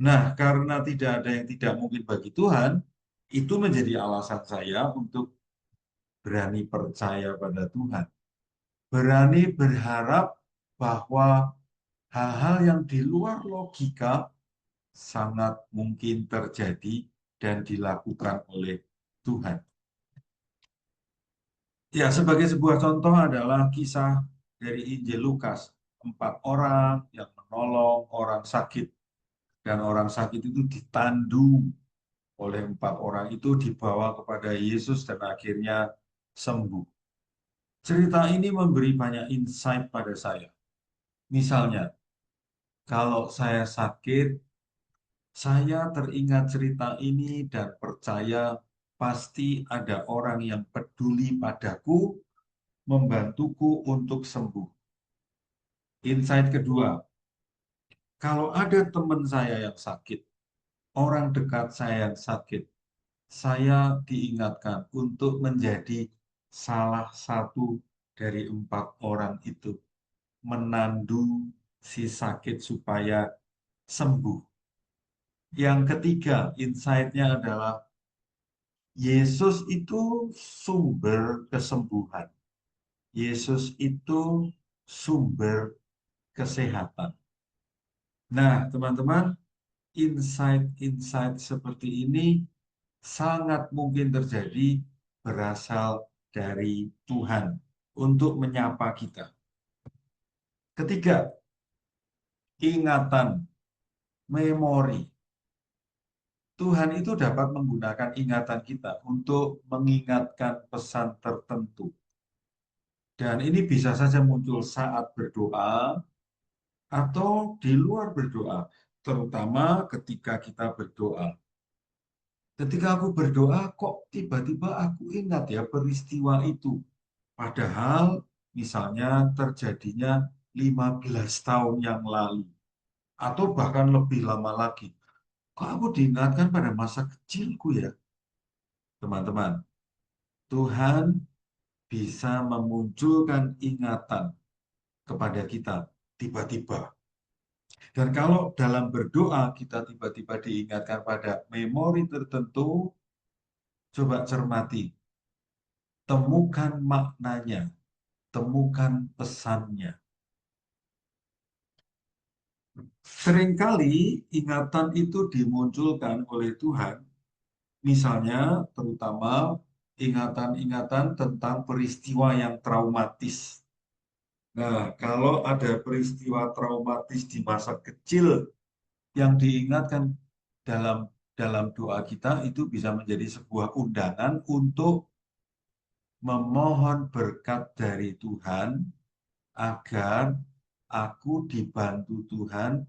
Nah, karena tidak ada yang tidak mungkin bagi Tuhan, itu menjadi alasan saya untuk berani percaya pada Tuhan. Berani berharap bahwa hal-hal yang di luar logika sangat mungkin terjadi dan dilakukan oleh Tuhan. Ya, sebagai sebuah contoh adalah kisah dari Injil Lukas. 4 orang yang menolong orang sakit. Dan orang sakit itu ditandu oleh 4 orang itu dibawa kepada Yesus dan akhirnya sembuh. Cerita ini memberi banyak insight pada saya. Misalnya, kalau saya sakit, saya teringat cerita ini dan percaya pasti ada orang yang peduli padaku, membantuku untuk sembuh. Insight kedua, kalau ada teman saya yang sakit, orang dekat saya yang sakit, saya diingatkan untuk menjadi salah satu dari 4 orang itu, menandu si sakit supaya sembuh. Yang ketiga, insight-nya adalah Yesus itu sumber kesembuhan. Yesus itu sumber kesehatan. Nah, teman-teman, insight-insight seperti ini sangat mungkin terjadi berasal dari Tuhan untuk menyapa kita. Ketiga, ingatan, memori. Tuhan itu dapat menggunakan ingatan kita untuk mengingatkan pesan tertentu. Dan ini bisa saja muncul saat berdoa atau di luar berdoa, terutama ketika kita berdoa. Ketika aku berdoa, kok tiba-tiba aku ingat ya peristiwa itu. Padahal misalnya terjadinya 15 tahun yang lalu. Atau bahkan lebih lama lagi. Kok aku diingatkan pada masa kecilku ya, teman-teman. Tuhan bisa memunculkan ingatan kepada kita tiba-tiba. Dan kalau dalam berdoa kita tiba-tiba diingatkan pada memori tertentu, coba cermati, temukan maknanya, temukan pesannya. Seringkali ingatan itu dimunculkan oleh Tuhan, misalnya terutama ingatan-ingatan tentang peristiwa yang traumatis. Nah, kalau ada peristiwa traumatis di masa kecil yang diingatkan dalam dalam doa kita, itu bisa menjadi sebuah undangan untuk memohon berkat dari Tuhan agar aku dibantu Tuhan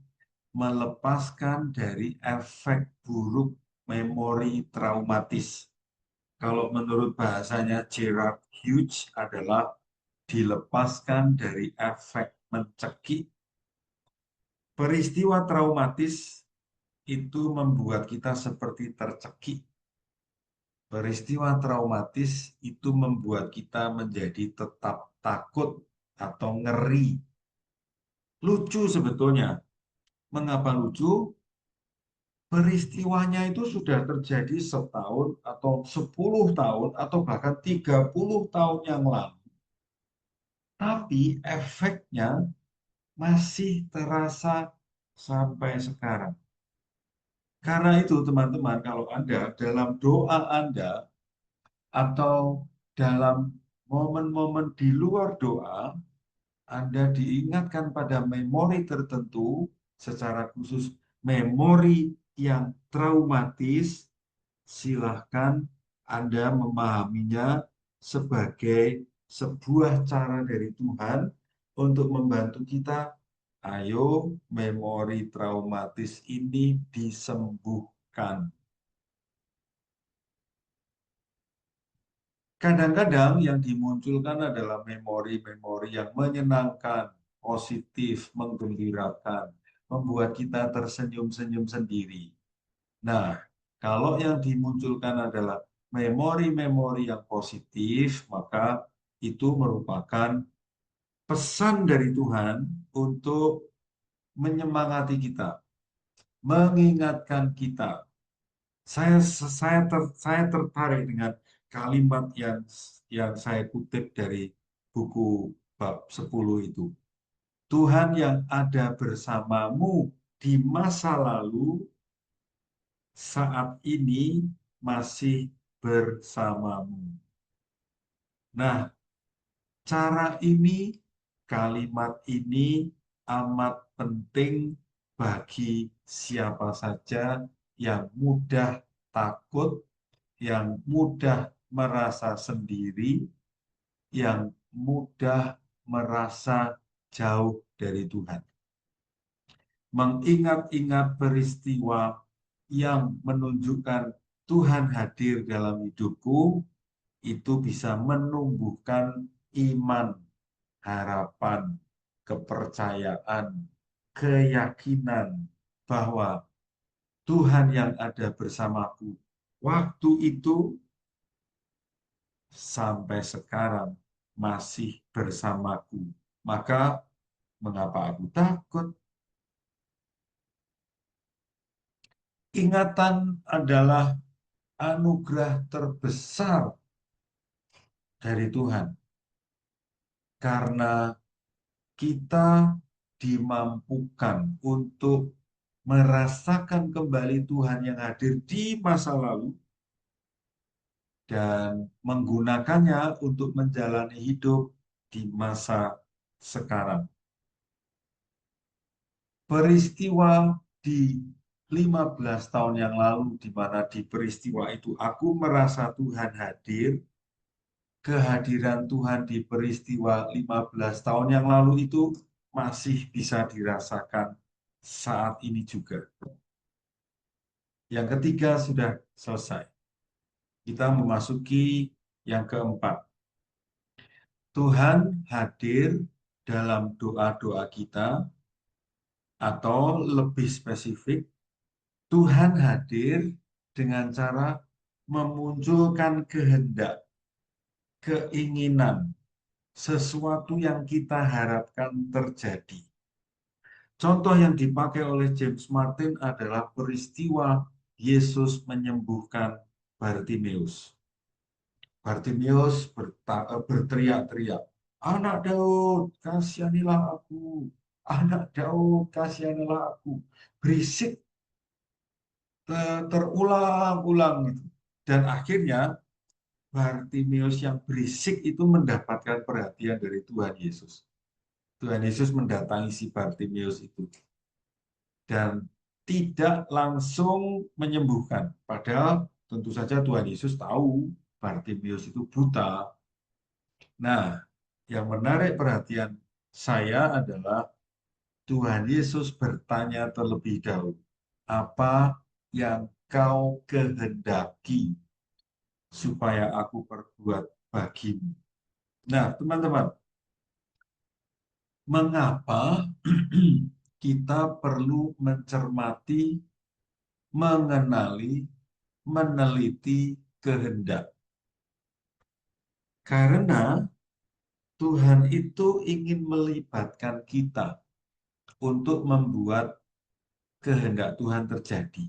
melepaskan dari efek buruk memori traumatis. Kalau menurut bahasanya Gerard Hughes adalah dilepaskan dari efek mencekik. Peristiwa traumatis itu membuat kita seperti tercekik. Peristiwa traumatis itu membuat kita menjadi tetap takut atau ngeri. Lucu sebetulnya. Mengapa lucu? Peristiwanya itu sudah terjadi setahun atau 10 tahun atau bahkan 30 tahun yang lalu. Tapi efeknya masih terasa sampai sekarang. Karena itu teman-teman, kalau Anda dalam doa Anda atau dalam momen-momen di luar doa, Anda diingatkan pada memori tertentu, secara khusus memori yang traumatis, silahkan Anda memahaminya sebagai sebuah cara dari Tuhan untuk membantu kita. Ayo, memori traumatis ini disembuhkan. Kadang-kadang yang dimunculkan adalah memori-memori yang menyenangkan, positif, menggembirakan, membuat kita tersenyum-senyum sendiri. Nah, kalau yang dimunculkan adalah memori-memori yang positif, maka itu merupakan pesan dari Tuhan untuk menyemangati kita, mengingatkan kita. Saya tertarik dengan kalimat yang saya kutip dari buku bab 10 itu. Tuhan yang ada bersamamu di masa lalu saat ini masih bersamamu. Nah, cara ini, kalimat ini amat penting bagi siapa saja yang mudah takut, yang mudah merasa sendiri, yang mudah merasa jauh dari Tuhan. Mengingat-ingat peristiwa yang menunjukkan Tuhan hadir dalam hidupku, itu bisa menumbuhkan iman, harapan, kepercayaan, keyakinan bahwa Tuhan yang ada bersamaku waktu itu sampai sekarang masih bersamaku. Maka mengapa aku takut? Ingatan adalah anugerah terbesar dari Tuhan. Karena kita dimampukan untuk merasakan kembali Tuhan yang hadir di masa lalu dan menggunakannya untuk menjalani hidup di masa sekarang. Peristiwa di 15 tahun yang lalu, di mana di peristiwa itu aku merasa Tuhan hadir, kehadiran Tuhan di peristiwa 15 tahun yang lalu itu masih bisa dirasakan saat ini juga. Yang ketiga sudah selesai. Kita memasuki yang keempat. Tuhan hadir dalam doa-doa kita, atau lebih spesifik, Tuhan hadir dengan cara memunculkan kehendak, keinginan, sesuatu yang kita harapkan terjadi. Contoh yang dipakai oleh James Martin adalah peristiwa Yesus menyembuhkan Bartimeus. Bartimeus berteriak-teriak, "Anak Daud, kasihanilah aku. Anak Daud, kasihanilah aku." Berisik, terulang-ulang gitu. Dan akhirnya Bartimeus yang berisik itu mendapatkan perhatian dari Tuhan Yesus. Tuhan Yesus mendatangi si Bartimeus itu dan tidak langsung menyembuhkan. Padahal tentu saja Tuhan Yesus tahu Bartimeus itu buta. Nah, yang menarik perhatian saya adalah Tuhan Yesus bertanya terlebih dahulu, "Apa yang kau kehendaki supaya aku perbuat bagimu?" Nah, teman-teman, mengapa kita perlu mencermati, mengenali, meneliti kehendak? Karena Tuhan itu ingin melibatkan kita untuk membuat kehendak Tuhan terjadi.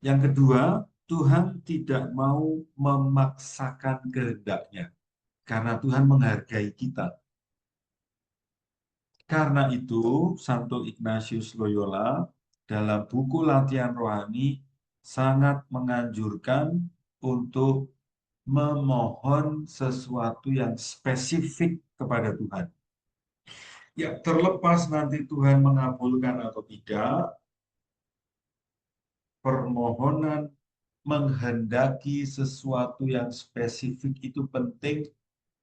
Yang kedua, Tuhan tidak mau memaksakan kehendaknya karena Tuhan menghargai kita. Karena itu, Santo Ignatius Loyola dalam buku Latihan Rohani sangat menganjurkan untuk memohon sesuatu yang spesifik kepada Tuhan. Ya, terlepas nanti Tuhan mengabulkan atau tidak, permohonan menghendaki sesuatu yang spesifik itu penting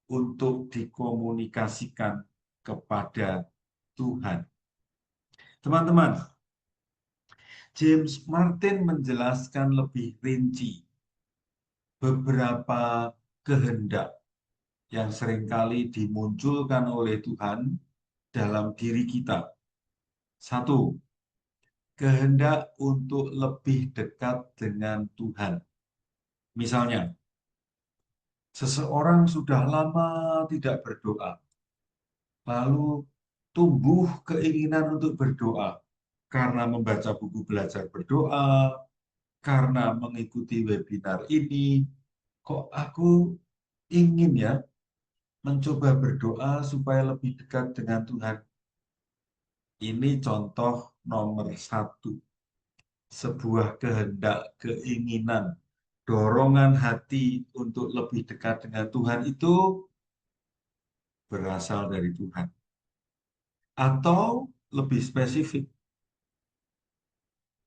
untuk dikomunikasikan kepada Tuhan. Teman-teman, James Martin menjelaskan lebih rinci beberapa kehendak yang seringkali dimunculkan oleh Tuhan dalam diri kita. Satu, kehendak untuk lebih dekat dengan Tuhan. Misalnya, seseorang sudah lama tidak berdoa, lalu tumbuh keinginan untuk berdoa karena membaca buku belajar berdoa, karena mengikuti webinar ini. Kok aku ingin ya mencoba berdoa supaya lebih dekat dengan Tuhan. Ini contoh nomor satu. Sebuah kehendak, keinginan, dorongan hati untuk lebih dekat dengan Tuhan itu berasal dari Tuhan. Atau lebih spesifik,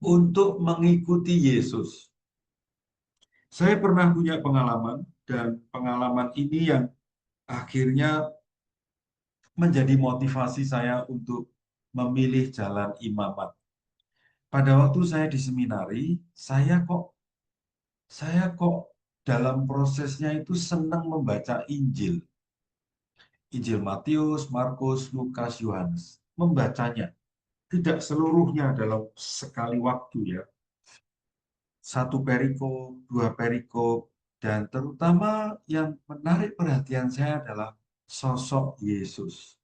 untuk mengikuti Yesus. Saya pernah punya pengalaman, dan pengalaman ini yang akhirnya menjadi motivasi saya untuk memilih jalan imamat. Pada waktu saya di seminari, saya kok dalam prosesnya itu senang membaca Injil. Injil Matius, Markus, Lukas, Yohanes. Membacanya. Tidak seluruhnya dalam sekali waktu ya. Satu perikop, dua perikop, dan terutama yang menarik perhatian saya adalah sosok Yesus.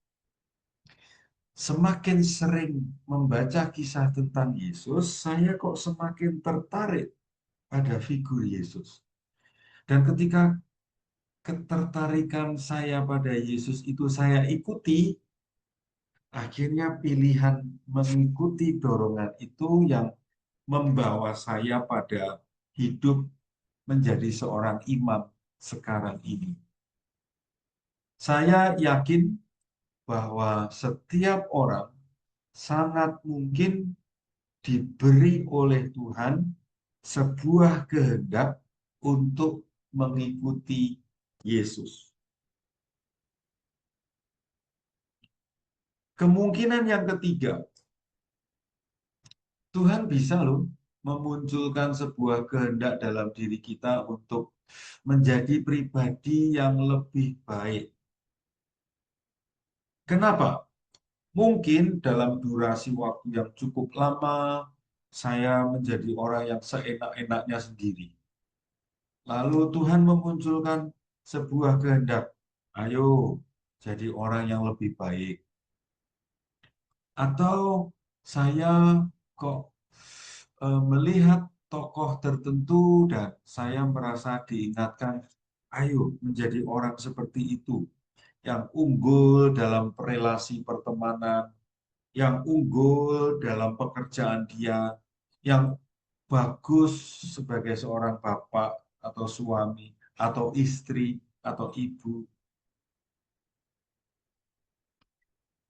Semakin sering membaca kisah tentang Yesus, saya kok semakin tertarik pada figur Yesus. Dan ketika ketertarikan saya pada Yesus itu saya ikuti, akhirnya pilihan mengikuti dorongan itu yang membawa saya pada hidup menjadi seorang imam sekarang ini. Saya yakin bahwa setiap orang sangat mungkin diberi oleh Tuhan sebuah kehendak untuk mengikuti Yesus. Kemungkinan yang ketiga, Tuhan bisa loh memunculkan sebuah kehendak dalam diri kita untuk menjadi pribadi yang lebih baik. Kenapa? Mungkin dalam durasi waktu yang cukup lama, saya menjadi orang yang seenak-enaknya sendiri. Lalu Tuhan memunculkan sebuah kehendak. Ayo, jadi orang yang lebih baik. Atau saya kok melihat tokoh tertentu dan saya merasa diingatkan, ayo menjadi orang seperti itu, yang unggul dalam relasi pertemanan, yang unggul dalam pekerjaan dia, yang bagus sebagai seorang bapak atau suami atau istri atau ibu.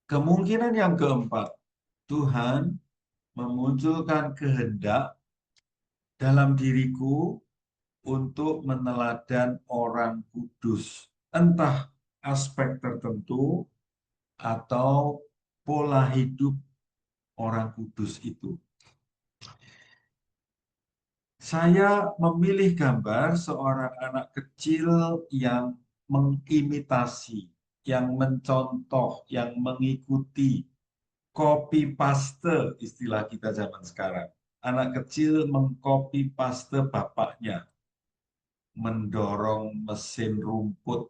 Kemungkinan yang keempat, Tuhan memunculkan kehendak dalam diriku untuk meneladan orang kudus, entah aspek tertentu atau pola hidup orang kudus itu. Saya memilih gambar seorang anak kecil yang mengimitasi, yang mencontoh, yang mengikuti, copy paste istilah kita zaman sekarang. Anak kecil mengcopy paste bapaknya, mendorong mesin rumput.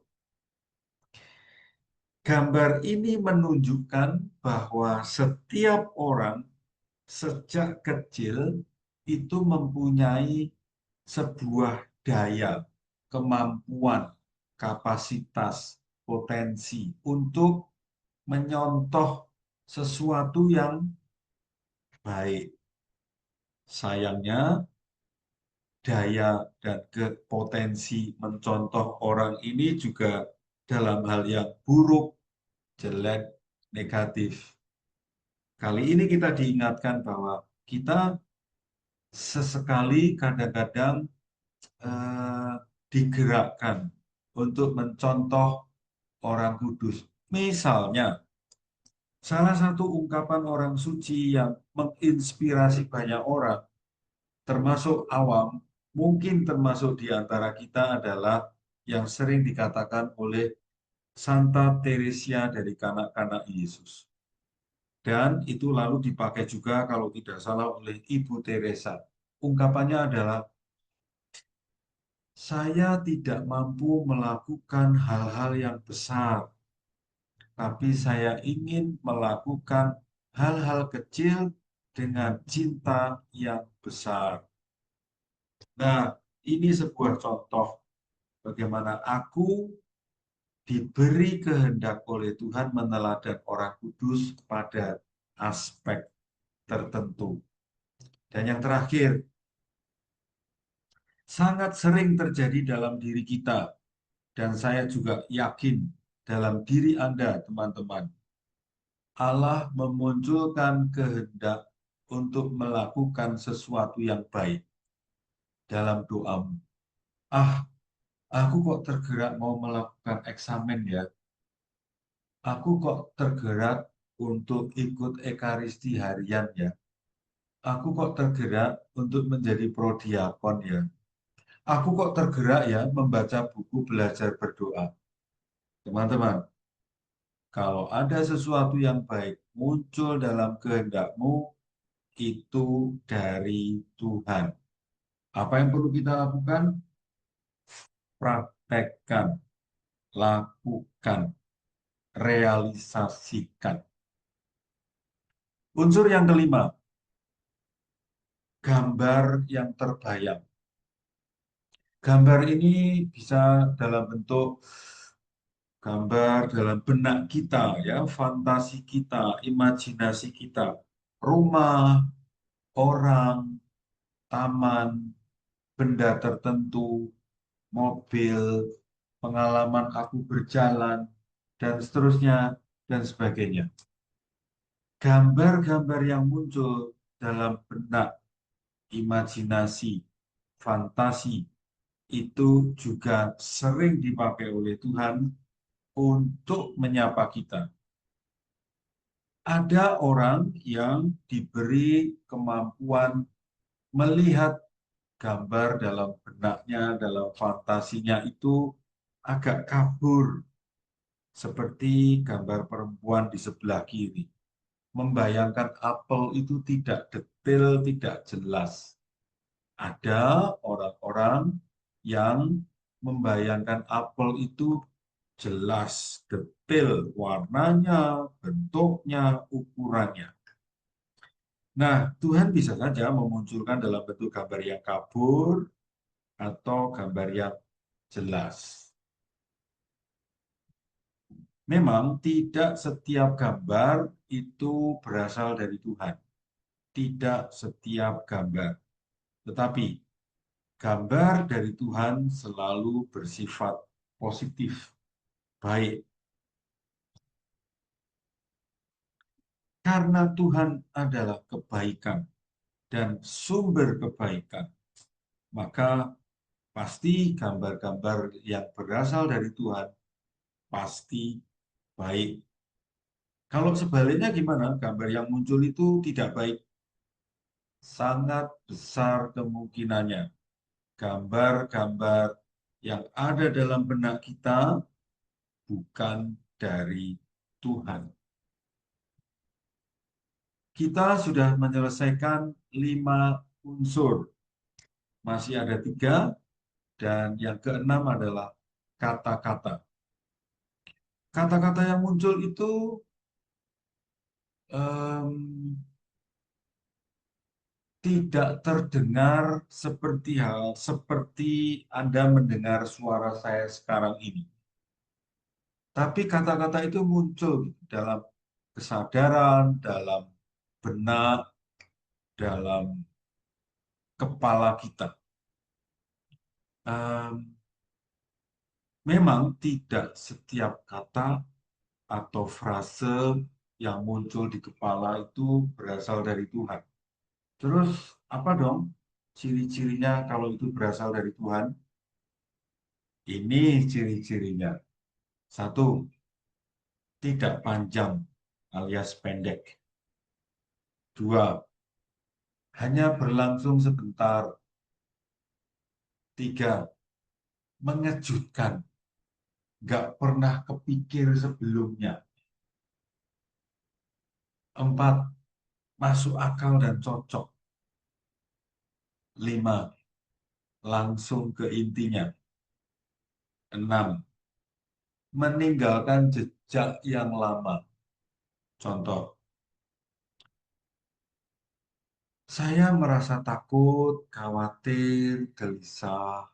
Gambar ini menunjukkan bahwa setiap orang sejak kecil itu mempunyai sebuah daya, kemampuan, kapasitas, potensi untuk menyontoh sesuatu yang baik. Sayangnya, daya dan potensi mencontoh orang ini juga dalam hal yang buruk, jelek, negatif. Kali ini kita diingatkan bahwa kita sesekali kadang-kadang digerakkan untuk mencontoh orang kudus. Misalnya, salah satu ungkapan orang suci yang menginspirasi banyak orang, termasuk awam, mungkin termasuk di antara kita adalah yang sering dikatakan oleh Santa Teresia dari Kanak-kanak Yesus. Dan itu lalu dipakai juga kalau tidak salah oleh Ibu Teresa. Ungkapannya adalah, saya tidak mampu melakukan hal-hal yang besar, tapi saya ingin melakukan hal-hal kecil dengan cinta yang besar. Nah, ini sebuah contoh bagaimana aku diberi kehendak oleh Tuhan meneladan orang kudus pada aspek tertentu. Dan yang terakhir, sangat sering terjadi dalam diri kita, dan saya juga yakin dalam diri Anda, teman-teman. Allah memunculkan kehendak untuk melakukan sesuatu yang baik dalam doamu. Aku kok tergerak mau melakukan eksamen ya. Aku kok tergerak untuk ikut ekaristi harian ya. Aku kok tergerak untuk menjadi prodiakon ya. Aku kok tergerak ya membaca buku belajar berdoa. Teman-teman, kalau ada sesuatu yang baik muncul dalam kehendakmu, itu dari Tuhan. Apa yang perlu kita lakukan? Praktekkan, lakukan, realisasikan. Unsur yang kelima, gambar yang terbayang. Gambar ini bisa dalam bentuk gambar dalam benak kita, ya, fantasi kita, imajinasi kita, rumah, orang, taman, benda tertentu, mobil, pengalaman aku berjalan, dan seterusnya, dan sebagainya. Gambar-gambar yang muncul dalam benak, imajinasi, fantasi, itu juga sering dipakai oleh Tuhan untuk menyapa kita. Ada orang yang diberi kemampuan melihat gambar dalam benaknya, dalam fantasinya itu agak kabur, seperti gambar perempuan di sebelah kiri. Membayangkan apel itu tidak detail, tidak jelas. Ada orang-orang yang membayangkan apel itu jelas, detail, warnanya, bentuknya, ukurannya. Nah, Tuhan bisa saja memunculkan dalam bentuk gambar yang kabur atau gambar yang jelas. Memang tidak setiap gambar itu berasal dari Tuhan. Tidak setiap gambar. Tetapi gambar dari Tuhan selalu bersifat positif, baik. Karena Tuhan adalah kebaikan dan sumber kebaikan, maka pasti gambar-gambar yang berasal dari Tuhan pasti baik. Kalau sebaliknya gimana? Gambar yang muncul itu tidak baik. Sangat besar kemungkinannya gambar-gambar yang ada dalam benak kita bukan dari Tuhan. Kita sudah menyelesaikan 5 unsur. Masih ada 3, dan yang keenam adalah kata-kata. Kata-kata yang muncul itu tidak terdengar seperti Anda mendengar suara saya sekarang ini. Tapi kata-kata itu muncul dalam kesadaran, dalam benak, dalam kepala kita. Memang tidak setiap kata atau frase yang muncul di kepala itu berasal dari Tuhan. Terus apa dong ciri-cirinya kalau itu berasal dari Tuhan? Ini ciri-cirinya. 1, tidak panjang alias pendek. 2, hanya berlangsung sebentar. 3, mengejutkan. Nggak pernah kepikir sebelumnya. 4, masuk akal dan cocok. 5, langsung ke intinya. 6, meninggalkan jejak yang lama. Contoh, saya merasa takut, khawatir, gelisah.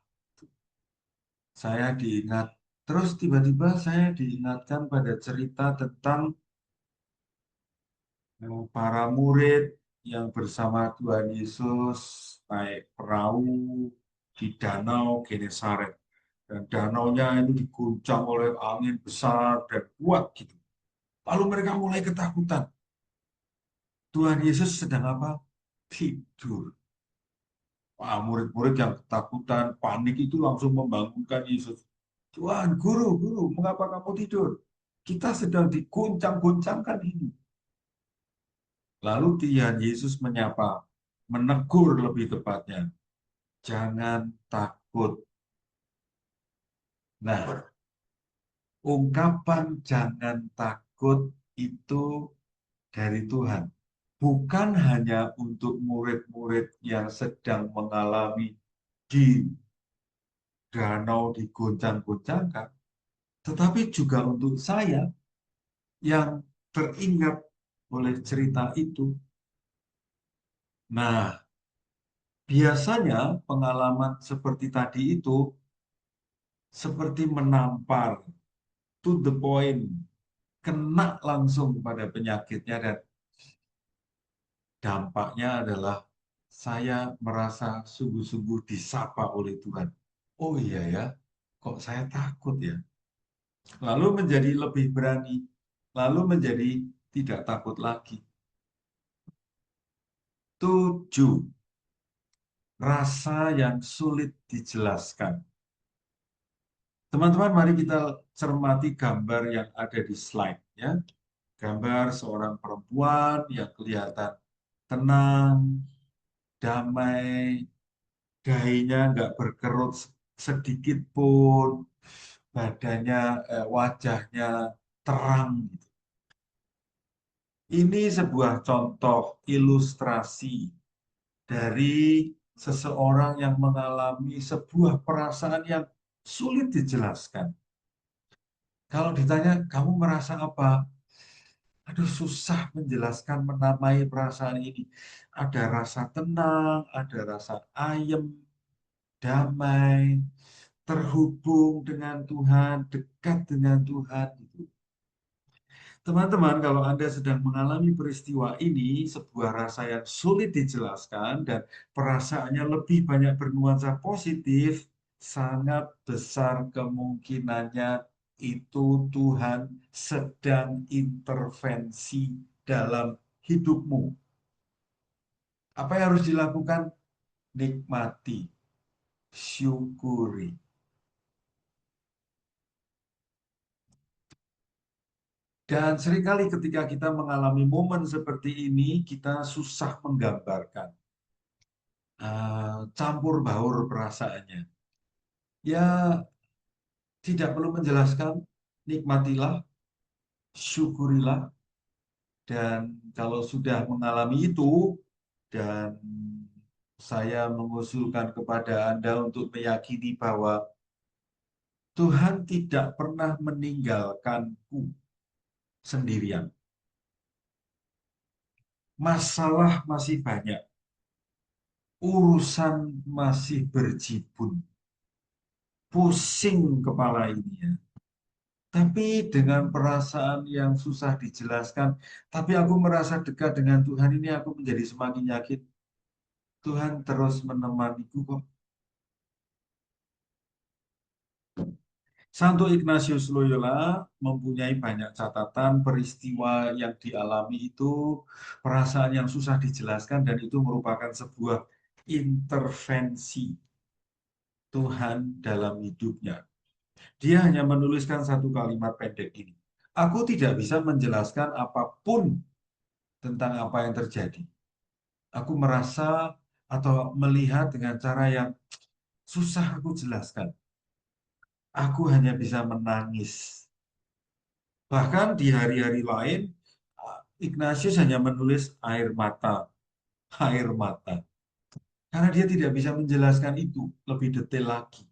Saya diingat, terus tiba-tiba saya diingatkan pada cerita tentang para murid yang bersama Tuhan Yesus naik perahu di danau Genesaret. Dan danaunya itu diguncang oleh angin besar dan kuat gitu. Lalu mereka mulai ketakutan. Tuhan Yesus sedang apa? Tidur. Murid-murid yang ketakutan, panik itu langsung membangunkan Yesus. Tuhan, guru, mengapa kamu tidur? Kita sedang diguncang-guncangkan ini. Lalu Tuhan Yesus menyapa, menegur lebih tepatnya. Jangan takut. Nah, ungkapan jangan takut itu dari Tuhan. Bukan hanya untuk murid-murid yang sedang mengalami di danau diguncang-guncangkan, tetapi juga untuk saya yang teringat oleh cerita itu. Nah, biasanya pengalaman seperti tadi itu seperti menampar, to the point, kena langsung pada penyakitnya, dan dampaknya adalah saya merasa sungguh-sungguh disapa oleh Tuhan. Oh iya ya, kok saya takut ya? Lalu menjadi lebih berani, lalu menjadi tidak takut lagi. 7, rasa yang sulit dijelaskan. Teman-teman, mari kita cermati gambar yang ada di slide ya. Gambar seorang perempuan yang kelihatan tenang, damai, dahinya nggak berkerut sedikit pun, badannya, wajahnya terang gitu. Ini sebuah contoh ilustrasi dari seseorang yang mengalami sebuah perasaan yang sulit dijelaskan. Kalau ditanya, kamu merasa apa? Aduh, susah menjelaskan, menamai perasaan ini. Ada rasa tenang, ada rasa ayem, damai, terhubung dengan Tuhan, dekat dengan Tuhan. Gitu. Teman-teman, kalau Anda sedang mengalami peristiwa ini, sebuah rasa yang sulit dijelaskan dan perasaannya lebih banyak bernuansa positif, sangat besar kemungkinannya itu Tuhan sedang intervensi dalam hidupmu. Apa yang harus dilakukan? Nikmati, syukuri. Dan seringkali ketika kita mengalami momen seperti ini, kita susah menggambarkan. Campur baur perasaannya. Ya, tidak perlu menjelaskan, nikmatilah, syukurilah, dan kalau sudah mengalami itu, dan saya mengusulkan kepada Anda untuk meyakini bahwa Tuhan tidak pernah meninggalkanku sendirian. Masalah masih banyak, urusan masih berjibun, pusing kepala ini ya. Tapi dengan perasaan yang susah dijelaskan, tapi aku merasa dekat dengan Tuhan ini, aku menjadi semakin yakin Tuhan terus menemaniku kok. Santo Ignatius Loyola mempunyai banyak catatan peristiwa yang dialami itu, perasaan yang susah dijelaskan, dan itu merupakan sebuah intervensi Tuhan dalam hidupnya. Dia hanya menuliskan satu kalimat pendek ini. Aku tidak bisa menjelaskan apapun tentang apa yang terjadi. Aku merasa atau melihat dengan cara yang susah aku jelaskan. Aku hanya bisa menangis. Bahkan di hari-hari lain, Ignatius hanya menulis air mata, air mata. Karena dia tidak bisa menjelaskan itu lebih detail lagi.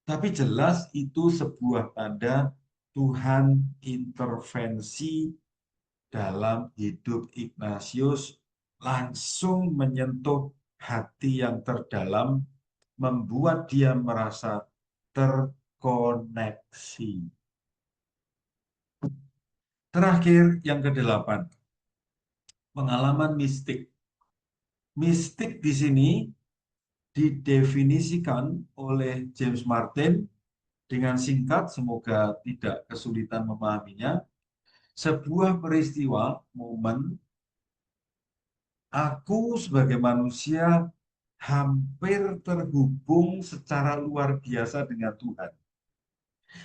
Tapi jelas itu sebuah tanda Tuhan intervensi dalam hidup Ignatius, langsung menyentuh hati yang terdalam, membuat dia merasa terkoneksi. Terakhir, yang kedelapan, pengalaman mistik. Mistik di sini didefinisikan oleh James Martin dengan singkat, semoga tidak kesulitan memahaminya. Sebuah peristiwa, momen, aku sebagai manusia hampir terhubung secara luar biasa dengan Tuhan.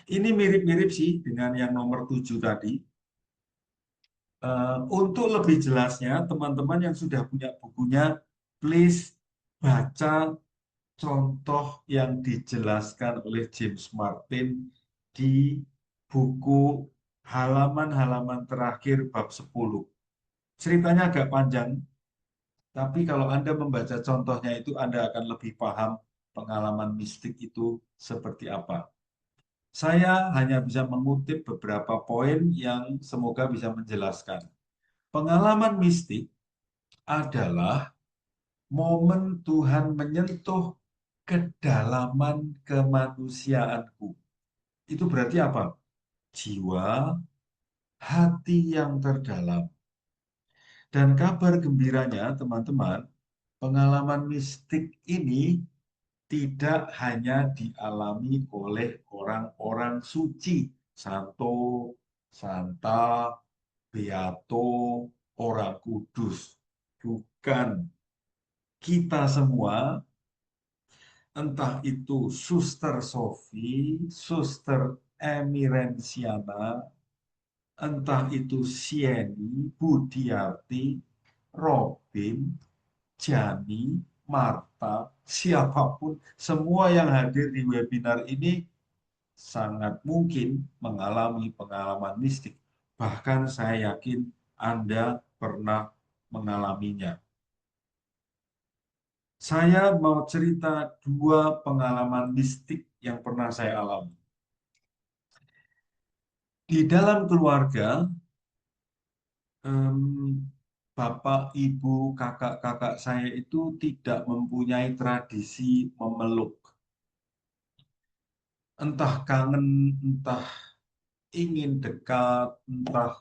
Ini mirip-mirip sih dengan yang nomor 7 tadi. Untuk lebih jelasnya, teman-teman yang sudah punya bukunya, please baca contoh yang dijelaskan oleh James Martin di buku halaman-halaman terakhir bab 10. Ceritanya agak panjang, tapi kalau Anda membaca contohnya itu, Anda akan lebih paham pengalaman mistik itu seperti apa. Saya hanya bisa mengutip beberapa poin yang semoga bisa menjelaskan. Pengalaman mistik adalah momen Tuhan menyentuh kedalaman kemanusiaanku. Itu berarti apa? Jiwa, hati yang terdalam. Dan kabar gembiranya, teman-teman, pengalaman mistik ini tidak hanya dialami oleh orang-orang suci, santo, santa, beato, orang kudus. Bukan. Kita semua, entah itu Suster Sophie, Suster Emirenciana, entah itu Sieni, Budiarti, Robin, Jani, Marta, siapapun, semua yang hadir di webinar ini sangat mungkin mengalami pengalaman mistik. Bahkan saya yakin Anda pernah mengalaminya. Saya mau cerita 2 pengalaman mistik yang pernah saya alami. Di dalam keluarga, bapak, ibu, kakak-kakak saya itu tidak mempunyai tradisi memeluk. Entah kangen, entah ingin dekat, entah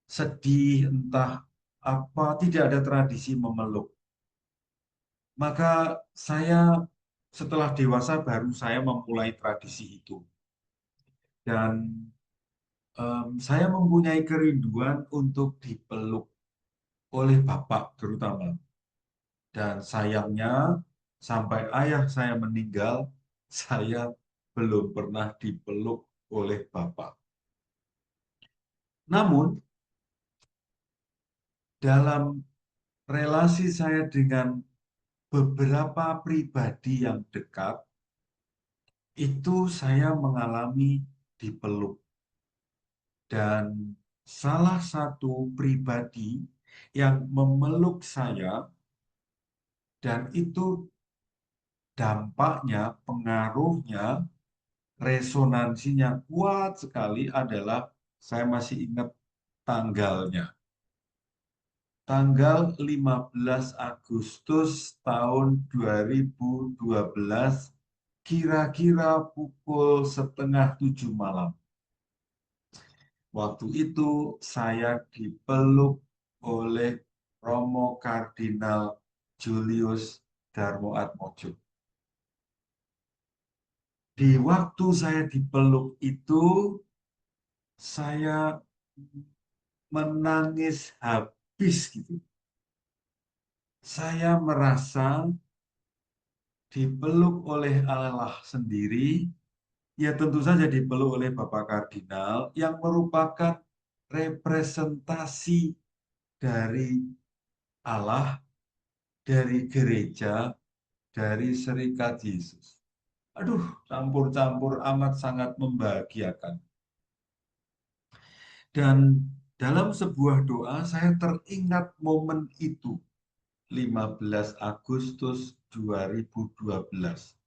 sedih, entah apa, tidak ada tradisi memeluk. Maka saya setelah dewasa baru saya memulai tradisi itu. Dan saya mempunyai kerinduan untuk dipeluk oleh bapak terutama. Dan sayangnya sampai ayah saya meninggal, saya belum pernah dipeluk oleh bapak. Namun dalam relasi saya dengan beberapa pribadi yang dekat, itu saya mengalami dipeluk. Dan salah satu pribadi yang memeluk saya, dan itu dampaknya, pengaruhnya, resonansinya kuat sekali adalah saya masih ingat tanggalnya. Tanggal 15 Agustus tahun 2012, kira-kira pukul 6:30 malam. Waktu itu saya dipeluk oleh Romo Kardinal Julius Darmoatmodjo. Di waktu saya dipeluk itu, saya menangis habis gitu. Saya merasa dipeluk oleh Allah sendiri, ya tentu saja dipeluk oleh Bapak Kardinal yang merupakan representasi dari Allah, dari gereja, dari Serikat Yesus. Aduh, campur-campur amat sangat membahagiakan. Dan dalam sebuah doa saya teringat momen itu, 15 Agustus 2012.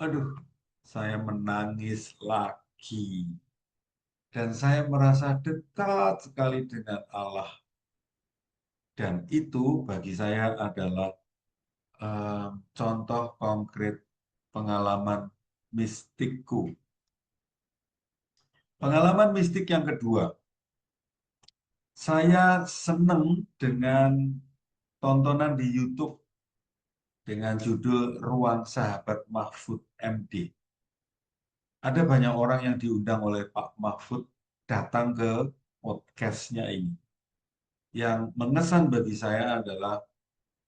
Aduh, saya menangis lagi. Dan saya merasa dekat sekali dengan Allah. Dan itu bagi saya adalah contoh konkret pengalaman mistikku. Pengalaman mistik yang kedua, saya senang dengan tontonan di YouTube dengan judul Ruang Sahabat Mahfud MD. Ada banyak orang yang diundang oleh Pak Mahfud datang ke podcastnya ini. Yang mengesan bagi saya adalah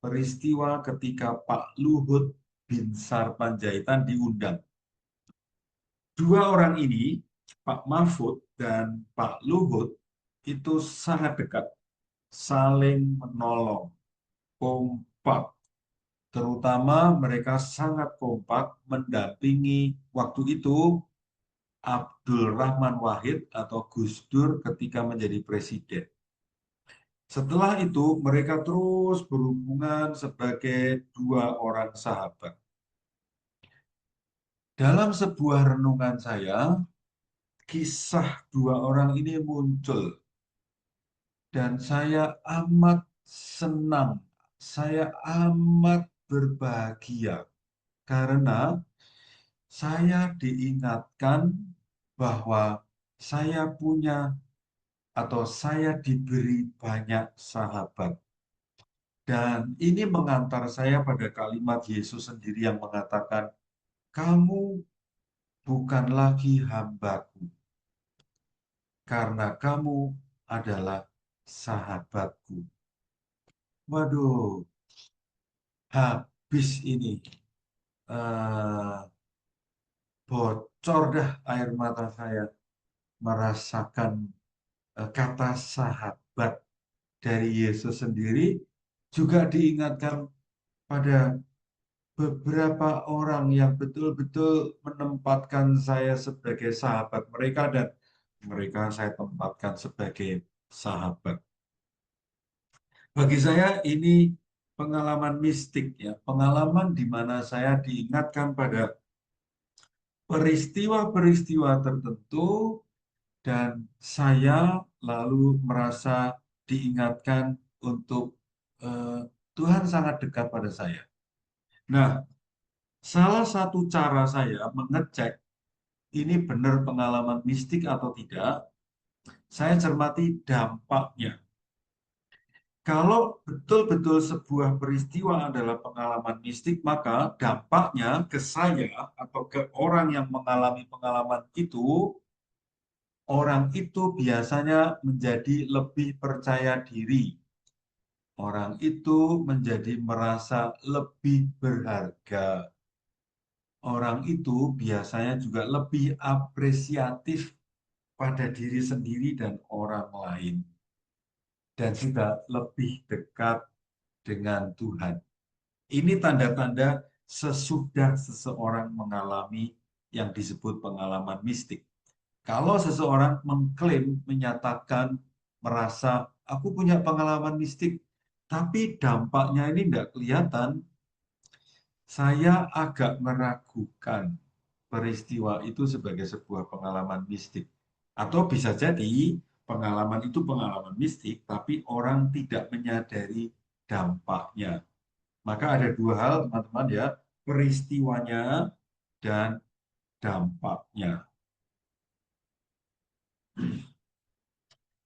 peristiwa ketika Pak Luhut Binsar Panjaitan diundang. 2 orang ini, Pak Mahfud dan Pak Luhut, itu sangat dekat, saling menolong, kompak. Terutama mereka sangat kompak mendampingi waktu itu Abdul Rahman Wahid atau Gus Dur ketika menjadi presiden. Setelah itu mereka terus berhubungan sebagai 2 orang sahabat. Dalam sebuah renungan saya, kisah 2 orang ini muncul. Dan saya amat senang, saya amat berbahagia. Karena saya diingatkan bahwa saya punya atau saya diberi banyak sahabat. Dan ini mengantar saya pada kalimat Yesus sendiri yang mengatakan, kamu bukan lagi hambaku, karena kamu adalah sahabatku. Waduh, habis ini. eh, Bocor dah air mata saya merasakan kata sahabat dari Yesus sendiri, juga diingatkan pada beberapa orang yang betul-betul menempatkan saya sebagai sahabat mereka dan mereka saya tempatkan sebagai sahabat. Bagi saya ini pengalaman mistik ya, pengalaman di mana saya diingatkan pada peristiwa-peristiwa tertentu dan saya lalu merasa diingatkan untuk Tuhan sangat dekat pada saya. Nah, salah satu cara saya mengecek ini benar pengalaman mistik atau tidak, saya cermati dampaknya. Kalau betul-betul sebuah peristiwa adalah pengalaman mistik, maka dampaknya ke saya atau ke orang yang mengalami pengalaman itu, orang itu biasanya menjadi lebih percaya diri. Orang itu menjadi merasa lebih berharga. Orang itu biasanya juga lebih apresiatif pada diri sendiri dan orang lain. Dan juga lebih dekat dengan Tuhan. Ini tanda-tanda sesudah seseorang mengalami yang disebut pengalaman mistik. Kalau seseorang mengklaim, menyatakan, merasa, aku punya pengalaman mistik, tapi dampaknya ini tidak kelihatan, saya agak meragukan peristiwa itu sebagai sebuah pengalaman mistik. Atau bisa jadi pengalaman itu pengalaman mistik, tapi orang tidak menyadari dampaknya. Maka ada dua hal, teman-teman ya, peristiwanya dan dampaknya.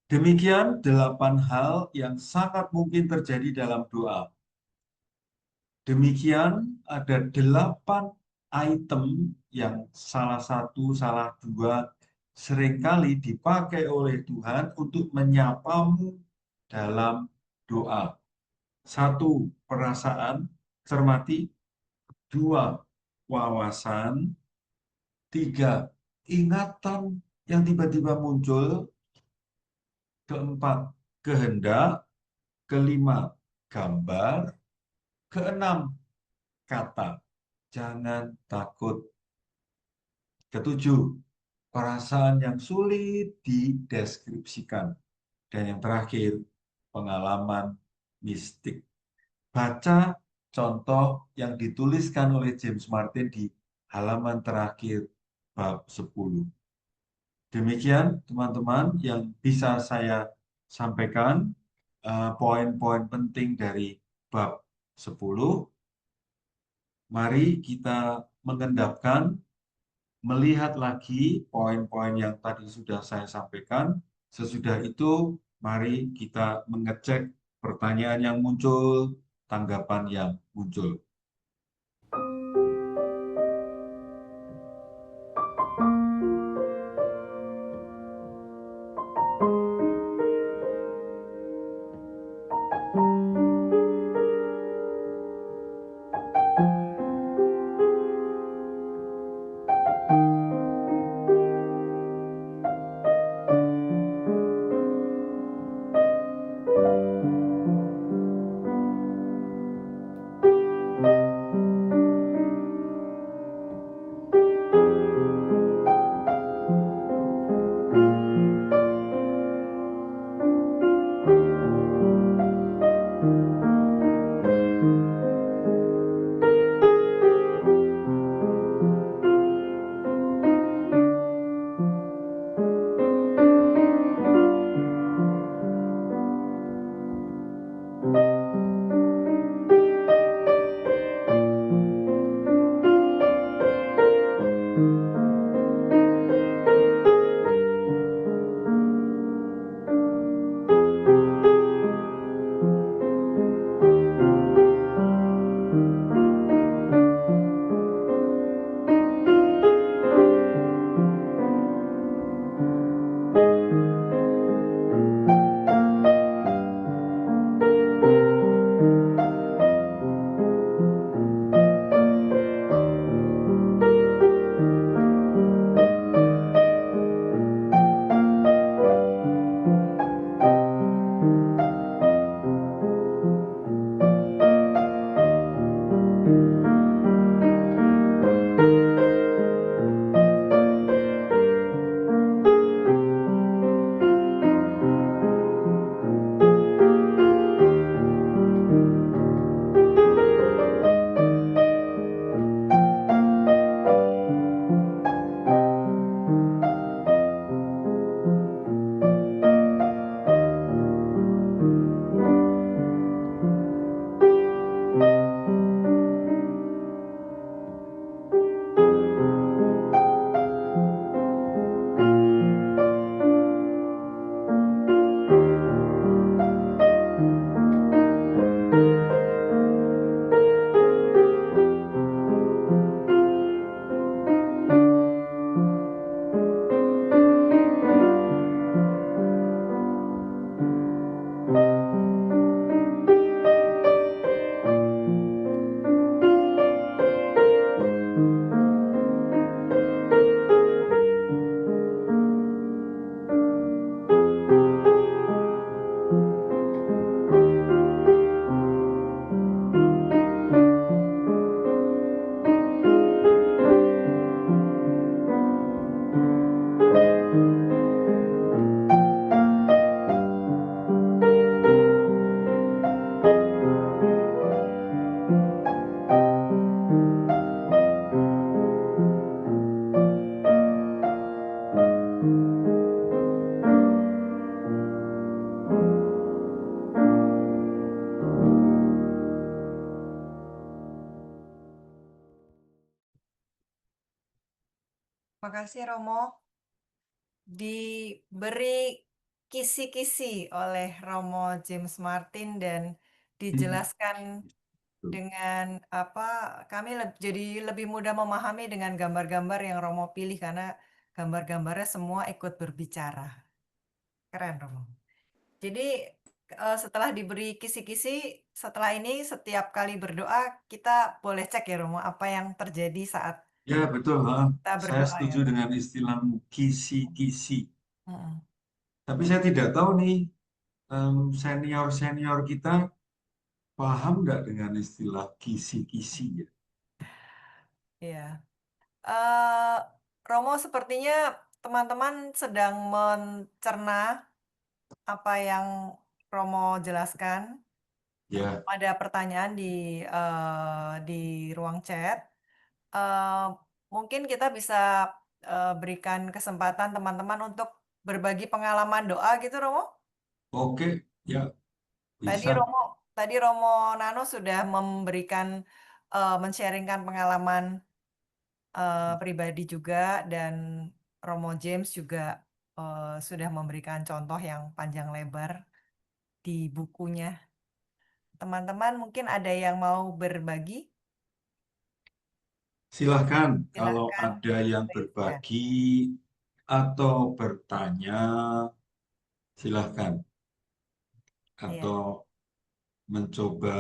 Demikian 8 hal yang sangat mungkin terjadi dalam doa. Demikian ada 8 item yang salah satu, salah dua seringkali dipakai oleh Tuhan untuk menyapamu dalam doa. 1, perasaan, cermati. 2, wawasan. 3, ingatan yang tiba-tiba muncul. 4, kehendak. 5, gambar. 6, kata. Jangan takut. 7, perasaan yang sulit dideskripsikan. Dan yang terakhir, pengalaman mistik. Baca contoh yang dituliskan oleh James Martin di halaman terakhir bab 10. Demikian teman-teman yang bisa saya sampaikan poin-poin penting dari bab 10. Mari kita mengendapkan, melihat lagi poin-poin yang tadi sudah saya sampaikan. Sesudah itu mari kita mengecek pertanyaan yang muncul, tanggapan yang muncul. kasih Romo. Diberi kisi-kisi oleh Romo James Martin dan dijelaskan dengan apa, kami jadi lebih mudah memahami dengan gambar-gambar yang Romo pilih karena gambar-gambarnya semua ikut berbicara. Keren Romo. Jadi setelah diberi kisi-kisi, setelah ini setiap kali berdoa kita boleh cek ya Romo apa yang terjadi saat Ya, betul. kita Saya berdoa ya setuju Romo. dengan istilahmu kisi-kisi. Mm-mm. Tapi saya tidak tahu nih, senior-senior kita paham nggak dengan istilah kisi-kisi ya? Iya. eh Romo, sepertinya teman-teman sedang mencerna apa yang Romo jelaskan. Ya, Ada pertanyaan di ruang chat. Eh, Mungkin kita bisa berikan kesempatan teman-teman untuk berbagi pengalaman doa gitu, Romo. oke, ya Tadi bisa. Romo, tadi Romo Nano sudah memberikan men-sharingkan pengalaman pribadi juga dan Romo James juga sudah memberikan contoh yang panjang lebar di bukunya. Teman-teman mungkin ada yang mau berbagi? Silahkan kalau Silahkan ada yang raise hand. berbagi atau bertanya, silahkan. Iya, Atau mencoba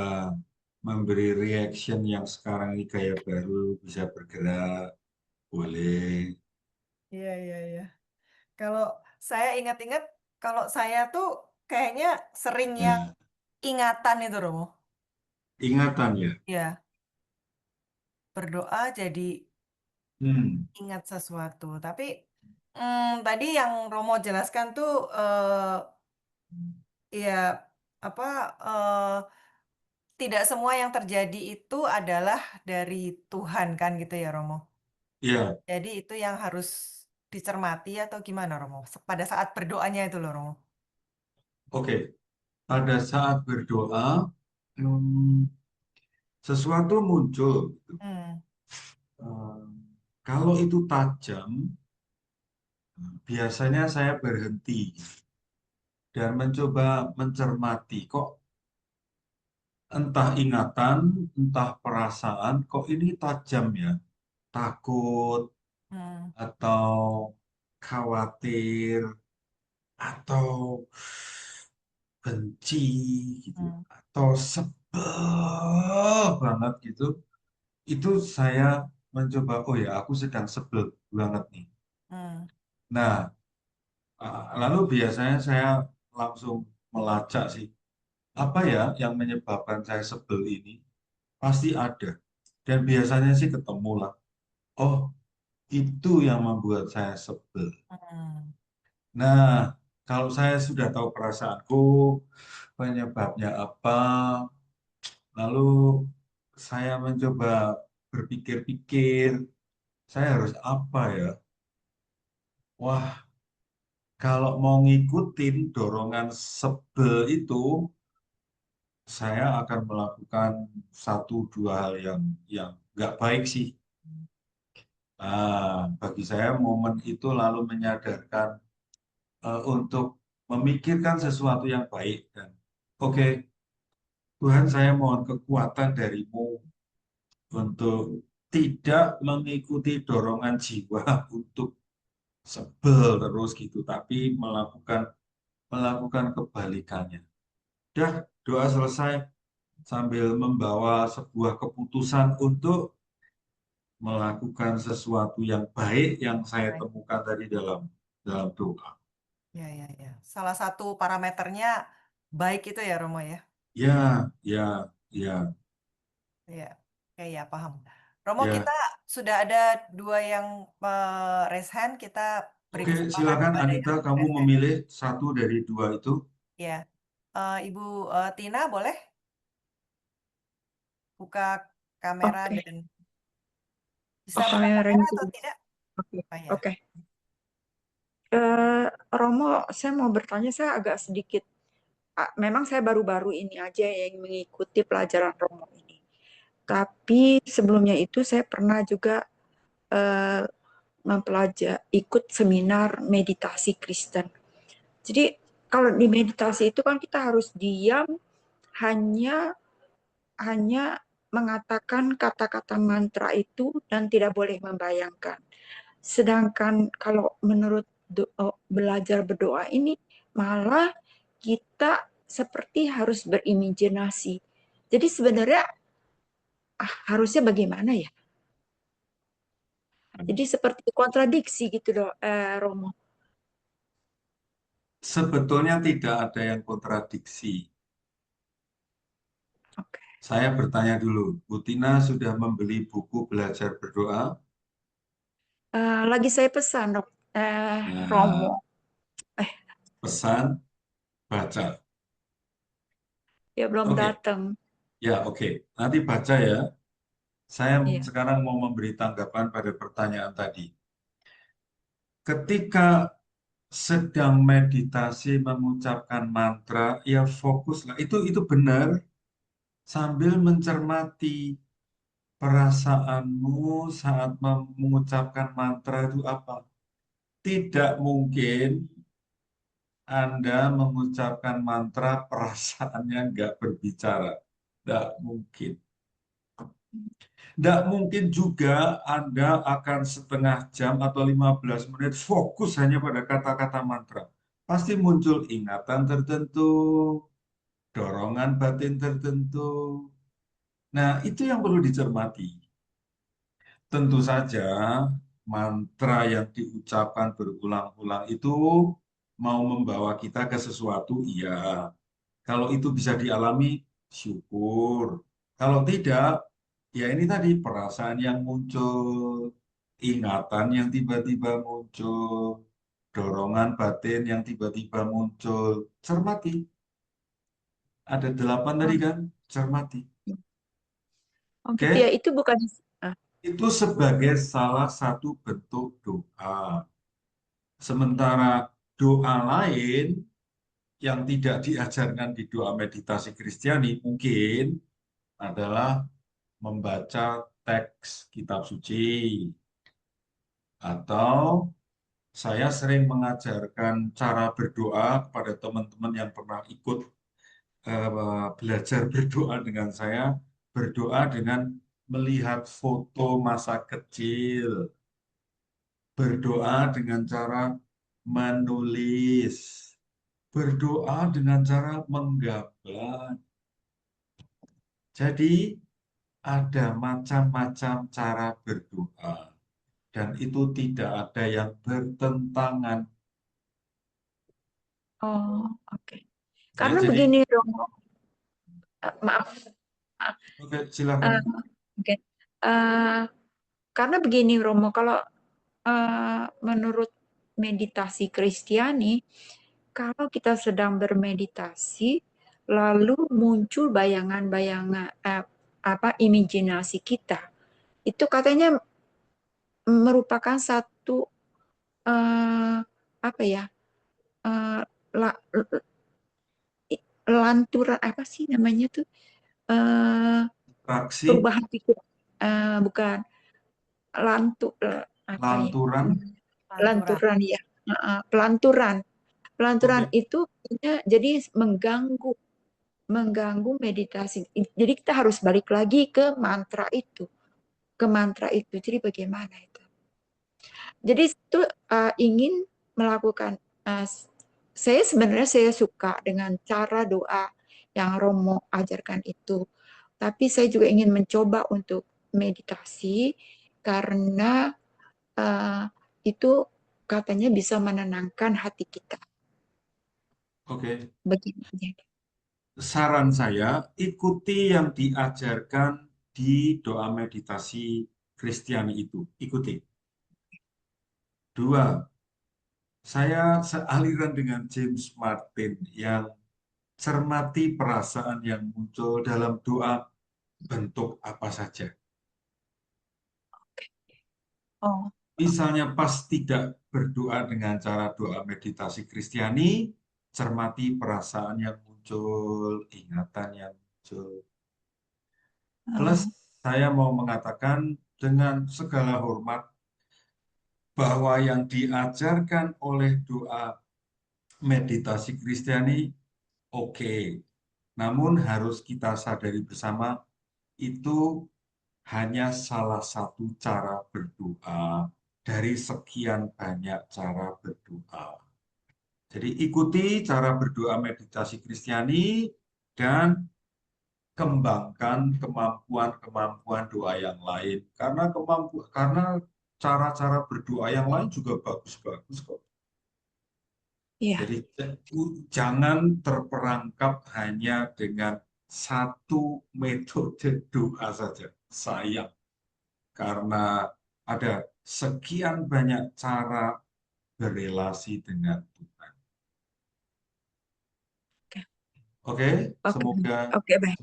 memberi reaction yang sekarang ini gaya baru bisa bergerak, boleh. iya, iya, iya. Kalau saya ingat-ingat, kalau saya tuh kayaknya sering yang Nah, ingatan itu, Romo. ingatan ya. Ya, berdoa jadi Hmm, ingat sesuatu. Tapi tadi yang Romo jelaskan tuh, ya apa? eh, Tidak semua yang terjadi itu adalah dari Tuhan kan gitu ya Romo. ya, Jadi itu yang harus dicermati atau gimana Romo? Pada saat berdoanya itu loh Romo. oke. Pada saat berdoa, hmm, sesuatu muncul. Hmm, Eh, Kalau itu tajam, biasanya saya berhenti dan mencoba mencermati. Kok entah ingatan, entah perasaan, kok ini tajam ya? Takut hmm, atau khawatir atau benci gitu hmm, atau sebel banget gitu. Itu saya mencoba, oh ya aku sedang sebel banget nih. hmm, Nah, lalu biasanya saya langsung melacak sih, apa ya yang menyebabkan saya sebel ini? Pasti ada. Dan biasanya sih ketemu lah. Oh, itu yang membuat saya sebel. hmm, Nah, kalau saya sudah tahu perasaanku, penyebabnya apa, lalu saya mencoba berpikir-pikir, saya harus apa ya? Wah, kalau mau ngikutin dorongan sebel itu, saya akan melakukan satu dua hal yang nggak baik sih. Nah, bagi saya momen itu lalu menyadarkan untuk memikirkan sesuatu yang baik dan oke, Tuhan saya mohon kekuatan darimu untuk tidak mengikuti dorongan jiwa untuk sebel terus gitu, tapi melakukan kebalikannya. Dah, doa selesai sambil membawa sebuah keputusan untuk melakukan sesuatu yang baik yang saya baik. temukan tadi dalam dalam doa. Ya, ya, ya. Salah satu parameternya baik itu ya Romo ya. Ya, ya, ya, Ya, ya, ya paham. Romo, kita ya. sudah ada dua yang raise hand. Kita beri Oke, kesempatan silakan kepada Anita, yang kamu raise hand. memilih satu dari dua itu. Ya, Ibu Tina boleh buka kamera Oke, dan bisa oh buka kameranya kamera atau dulu. tidak? Oke, Oh ya. oke. Romo, saya mau bertanya, saya agak sedikit, memang saya baru-baru ini aja yang mengikuti pelajaran Romo ini. Tapi sebelumnya itu saya pernah juga eh, ikut seminar meditasi Kristen. Jadi kalau di meditasi itu kan kita harus diam, hanya hanya mengatakan kata-kata mantra itu dan tidak boleh membayangkan. Sedangkan kalau menurut belajar berdoa ini malah kita seperti harus berimajinasi. Jadi sebenarnya harusnya bagaimana ya? Jadi seperti kontradiksi gitu loh, Romo. Sebetulnya tidak ada yang kontradiksi. Oke. Saya bertanya dulu, Bu Tina sudah membeli buku belajar berdoa? Lagi saya pesan, Romo. Nah, pesan, baca. Ya belum Oke, datang. ya oke. Nanti baca ya. Saya Iya. sekarang mau memberi tanggapan pada pertanyaan tadi. Ketika sedang meditasi mengucapkan mantra, ya fokuslah. Itu benar sambil mencermati perasaanmu saat mengucapkan mantra itu apa. Tidak mungkin Anda mengucapkan mantra perasaannya nggak berbicara. Tidak mungkin. Tidak mungkin juga Anda akan setengah jam atau 15 menit fokus hanya pada kata-kata mantra. Pasti muncul ingatan tertentu, dorongan batin tertentu. Nah, itu yang perlu dicermati. Tentu saja mantra yang diucapkan berulang-ulang itu mau membawa kita ke sesuatu, iya. Kalau itu bisa dialami, syukur. Kalau tidak, ya ini tadi perasaan yang muncul, ingatan yang tiba-tiba muncul, dorongan batin yang tiba-tiba muncul. Cermati. Ada 8 tadi Oh, kan? Cermati. oh gitu ya. Oke? Itu bukan. ah, Itu sebagai salah satu bentuk doa. Sementara doa lain yang tidak diajarkan di doa meditasi Kristiani mungkin adalah membaca teks kitab suci, atau saya sering mengajarkan cara berdoa kepada teman-teman yang pernah ikut belajar berdoa dengan saya, berdoa dengan melihat foto masa kecil, berdoa dengan cara menulis, berdoa dengan cara menggambar. Jadi ada macam-macam cara berdoa. Dan itu tidak ada yang bertentangan. Oh, oke. Ya, Karena jadi, begini, Romo. Maaf. ah, oke, silakan. eh, oke. Eh, karena begini, Romo. Kalau menurut meditasi Kristiani, kalau kita sedang bermeditasi, lalu muncul bayangan-bayangan, imajinasi kita, itu katanya merupakan satu eh, apa ya, eh, la- lanturan apa sih namanya tuh, eh, Traksi, perubahan pikir, bukan apa ya, lanturan, Pantura. lanturan ya. Pelanturan. Pelanturan oke, itu jadi mengganggu mengganggu meditasi. Jadi kita harus balik lagi ke mantra itu. Jadi bagaimana itu? Jadi itu ingin melakukan. uh, saya suka dengan cara doa yang Romo ajarkan itu. Tapi saya juga ingin mencoba untuk meditasi karena uh, itu katanya bisa menenangkan hati kita. oke. Begini. Saran saya, ikuti yang diajarkan di doa meditasi Kristiani itu. Ikuti. Dua, saya sealiran dengan James Martin yang cermati perasaan yang muncul dalam doa bentuk apa saja. Oh, Misalnya pas tidak berdoa dengan cara doa meditasi Kristiani, cermati perasaan yang muncul, ingatan yang muncul. Plus, oh, saya mau mengatakan dengan segala hormat, bahwa yang diajarkan oleh doa meditasi Kristiani oke. Namun harus kita sadari bersama itu hanya salah satu cara berdoa dari sekian banyak cara berdoa. Jadi ikuti cara berdoa meditasi Kristiani dan kembangkan kemampuan-kemampuan doa yang lain. Karena cara-cara berdoa yang lain juga bagus-bagus kok. Iya, Jadi jangan terperangkap hanya dengan satu metode doa saja. Sayang, karena ada sekian banyak cara berelasi dengan Tuhan. oke. Oke, Oke, semoga oke, baik.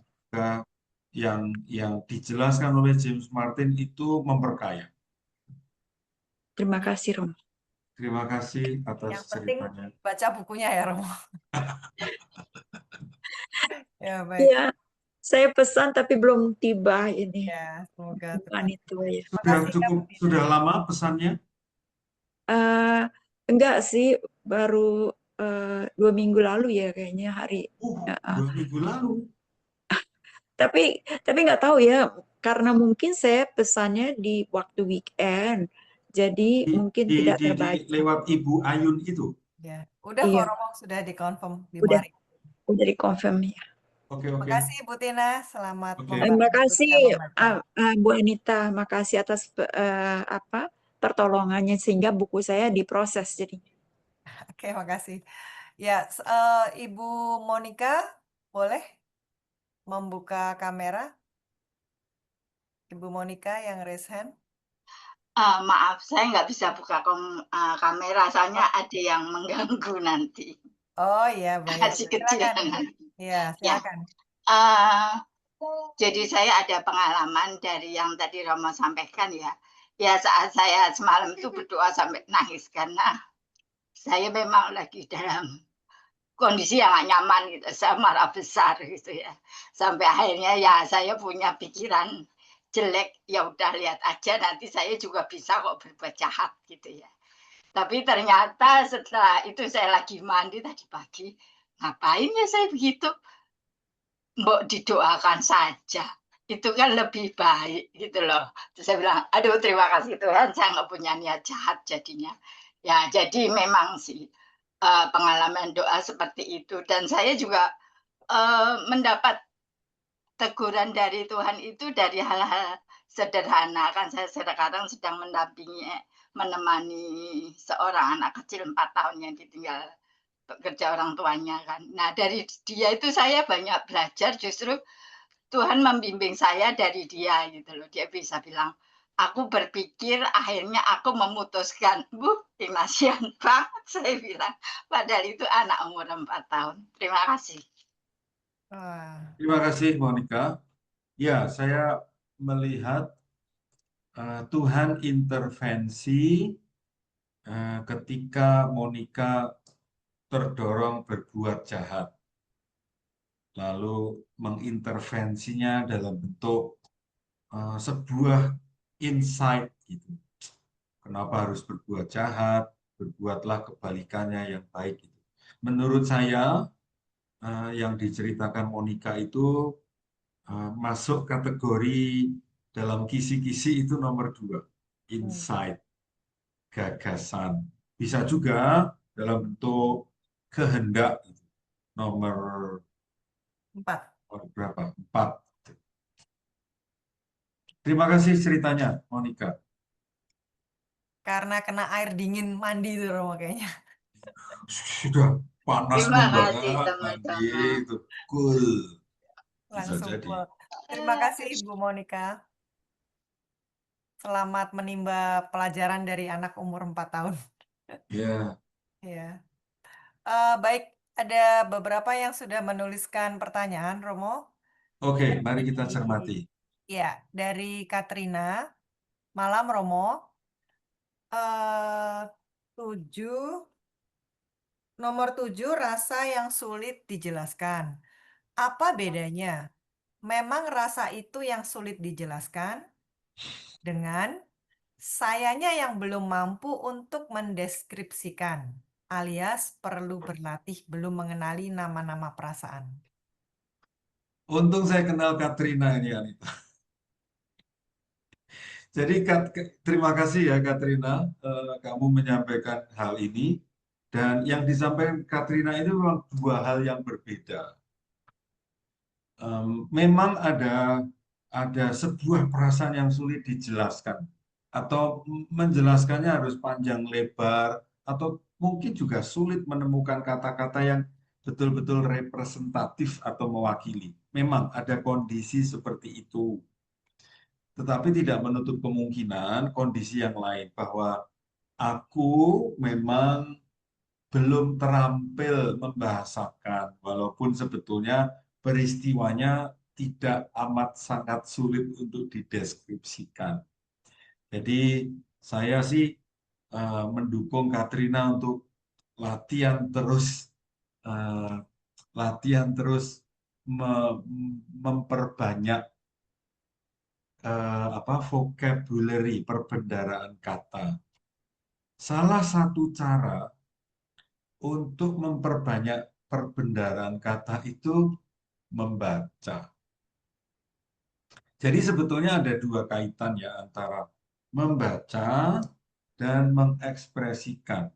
yang dijelaskan oleh James Martin itu memperkaya. Terima kasih, Romo. Terima kasih atas Yang penting ceritanya. baca bukunya ya, Romo. Ya, baik. Iya, saya pesan tapi belum tiba ini. Ya, semoga Bukan tepat. itu ya. Terima Sudah kasih, Kak cukup, Butina. sudah lama pesannya? Eh, enggak sih, baru 2 minggu lalu ya kayaknya hari. Eh, eh. 2 minggu lalu. Tapi nggak tahu ya, karena mungkin saya pesannya di waktu weekend, jadi mungkin tidak terbaca. Lewat Ibu Ayun itu. Ya, udah kok Iya, Romo sudah dikonfirm di udah Muari. udah dikonfirm ya. Oke, Terima oke. kasih Bu Tina, selamat Oke. Terima kasih melanjutkan membaca. Bu Anita, makasih atas pertolongannya sehingga buku saya diproses jadi. Oke, makasih. Ya, Ibu Monica, boleh membuka kamera? Ibu Monica yang raise hand. Maaf, saya nggak bisa buka kamera, soalnya ada yang mengganggu nanti. Oh iya, baik. Si kecil Silakan Ibu. nanti. Iya, Ya, silakan. eh, jadi saya ada pengalaman dari yang tadi Romo sampaikan ya. Ya saat saya semalam itu berdoa sampai nangis karena saya memang lagi dalam kondisi yang nggak nyaman gitu. Saya marah besar gitu ya. Sampai akhirnya ya saya punya pikiran jelek, ya udah lihat aja nanti saya juga bisa kok berbuat jahat gitu ya. Tapi ternyata setelah itu saya lagi mandi tadi pagi, ngapain ya saya begitu? Mbok didoakan saja, itu kan lebih baik gitu loh. Terus saya bilang, aduh terima kasih Tuhan saya nggak punya niat jahat jadinya. Ya jadi memang sih pengalaman doa seperti itu dan saya juga mendapat teguran dari Tuhan itu dari hal-hal sederhana kan saya sekarang sedang menemani seorang anak kecil 4 tahun yang ditinggal bekerja orang tuanya kan. Nah dari dia itu saya banyak belajar justru Tuhan membimbing saya dari dia gitu loh. Dia bisa bilang, aku berpikir akhirnya aku memutuskan. Kasihan banget saya bilang. Padahal itu anak umur 4 tahun. Terima kasih. Wah, Terima kasih, Monica. Ya, saya melihat Tuhan intervensi ketika Monica terdorong berbuat jahat. Lalu mengintervensinya dalam bentuk sebuah insight gitu. Kenapa harus berbuat jahat? Berbuatlah kebalikannya yang baik. Gitu. Menurut saya yang diceritakan Monica itu masuk kategori dalam kisi-kisi itu nomor 2, insight, gagasan. Bisa juga dalam bentuk kehendak, gitu. Nomor 4. berapa? 4. Terima kasih ceritanya, Monica. Karena kena air dingin mandi itu Romo kayaknya. Sudah panas Terima kasih membara, mandi sama-sama. itu cool. Bisa Langsung jadi. full. Terima kasih Ibu Monica. Selamat menimba pelajaran dari anak umur 4 tahun. Ya, Ya. Baik, ada beberapa yang sudah menuliskan pertanyaan, Romo. oke, mari kita Dari- cermati. Ya, dari Katrina. Malam, Romo. 7, nomor 7, rasa yang sulit dijelaskan. Apa bedanya? Memang rasa itu yang sulit dijelaskan dengan sayanya yang belum mampu untuk mendeskripsikan, alias perlu berlatih belum mengenali nama-nama perasaan. Untung saya kenal Katrina ini, Anita. Jadi terima kasih ya Katrina, kamu menyampaikan hal ini. Dan yang disampaikan Katrina itu memang dua hal yang berbeda. Memang ada sebuah perasaan yang sulit dijelaskan, atau menjelaskannya harus panjang lebar, atau mungkin juga sulit menemukan kata-kata yang betul-betul representatif atau mewakili. Memang ada kondisi seperti itu. Tetapi tidak menutup kemungkinan kondisi yang lain, bahwa aku memang belum terampil membahasakan, walaupun sebetulnya peristiwanya tidak amat sangat sulit untuk dideskripsikan. Jadi saya sih mendukung Katrina untuk latihan terus, eh, memperbanyak vocabulary, perbendaharaan kata. Salah satu cara untuk memperbanyak perbendaharaan kata itu membaca. Jadi sebetulnya ada dua kaitan ya antara membaca dan mengekspresikan.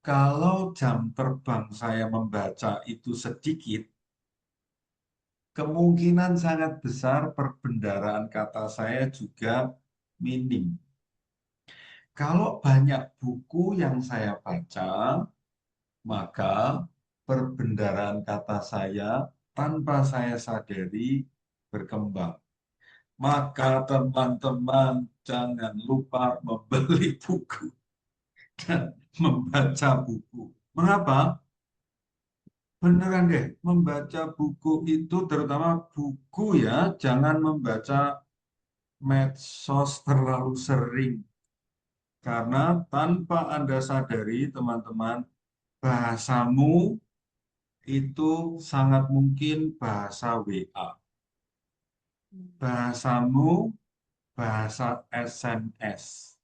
Kalau jam terbang saya membaca itu sedikit, kemungkinan sangat besar perbendaharaan kata saya juga minim. Kalau banyak buku yang saya baca, maka perbendaharaan kata saya tanpa saya sadari berkembang. Maka teman-teman jangan lupa membeli buku dan membaca buku. Mengapa? Beneran deh, membaca buku itu, terutama buku ya, jangan membaca medsos terlalu sering. Karena tanpa Anda sadari, teman-teman, bahasamu itu sangat mungkin bahasa WA. Bahasamu bahasa SMS.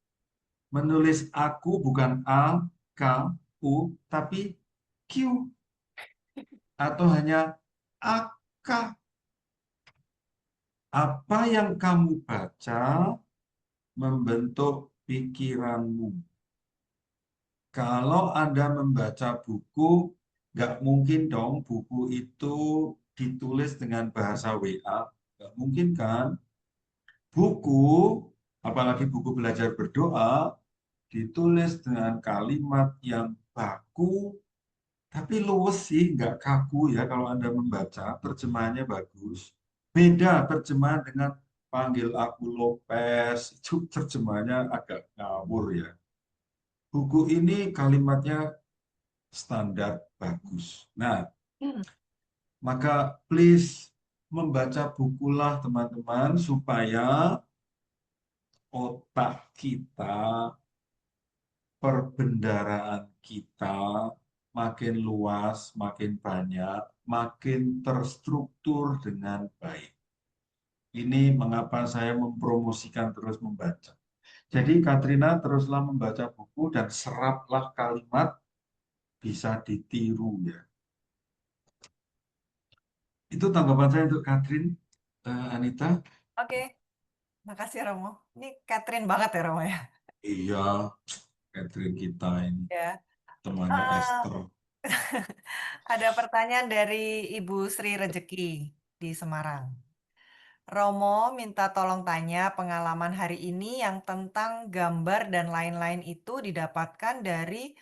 Menulis aku bukan A, K, U, tapi Q. Atau hanya AK. Apa yang kamu baca membentuk pikiranmu. Kalau Anda membaca buku, nggak mungkin dong buku itu ditulis dengan bahasa WA. Nggak mungkin kan? Buku, apalagi buku belajar berdoa, ditulis dengan kalimat yang baku, tapi luwes sih, nggak kaku ya kalau Anda membaca, terjemahannya bagus. Beda terjemahan dengan panggil aku Lopez, itu terjemahannya agak ngawur ya. Buku ini kalimatnya standar bagus. Nah, maka please membaca bukulah teman-teman supaya otak kita, perbendaharaan kita makin luas, makin banyak, makin terstruktur dengan baik. Ini mengapa saya mempromosikan terus membaca. Jadi Katrina teruslah membaca buku dan seraplah kalimat, bisa ditiru ya. Itu tanggapan saya untuk Katrin, Anita. Oke, makasih Romo. Ini Catherine banget ya Romo ya. Iya, Katrin kita ini Ya. temannya Eh, Esther. ada pertanyaan dari Ibu Sri Rejeki di Semarang. Romo minta tolong tanya pengalaman hari ini yang tentang gambar dan lain-lain itu didapatkan dari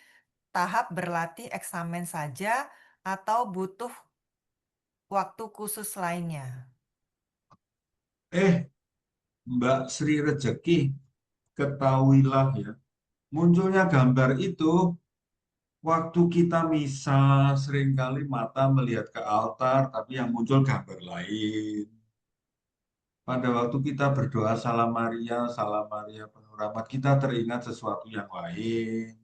tahap berlatih eksamen saja atau butuh waktu khusus lainnya. Mbak Sri Rejeki, ketahuilah ya, munculnya gambar itu waktu kita misa, seringkali mata melihat ke altar, tapi yang muncul gambar lain. Pada waktu kita berdoa Salam Maria penuh rahmat, kita teringat sesuatu yang lain.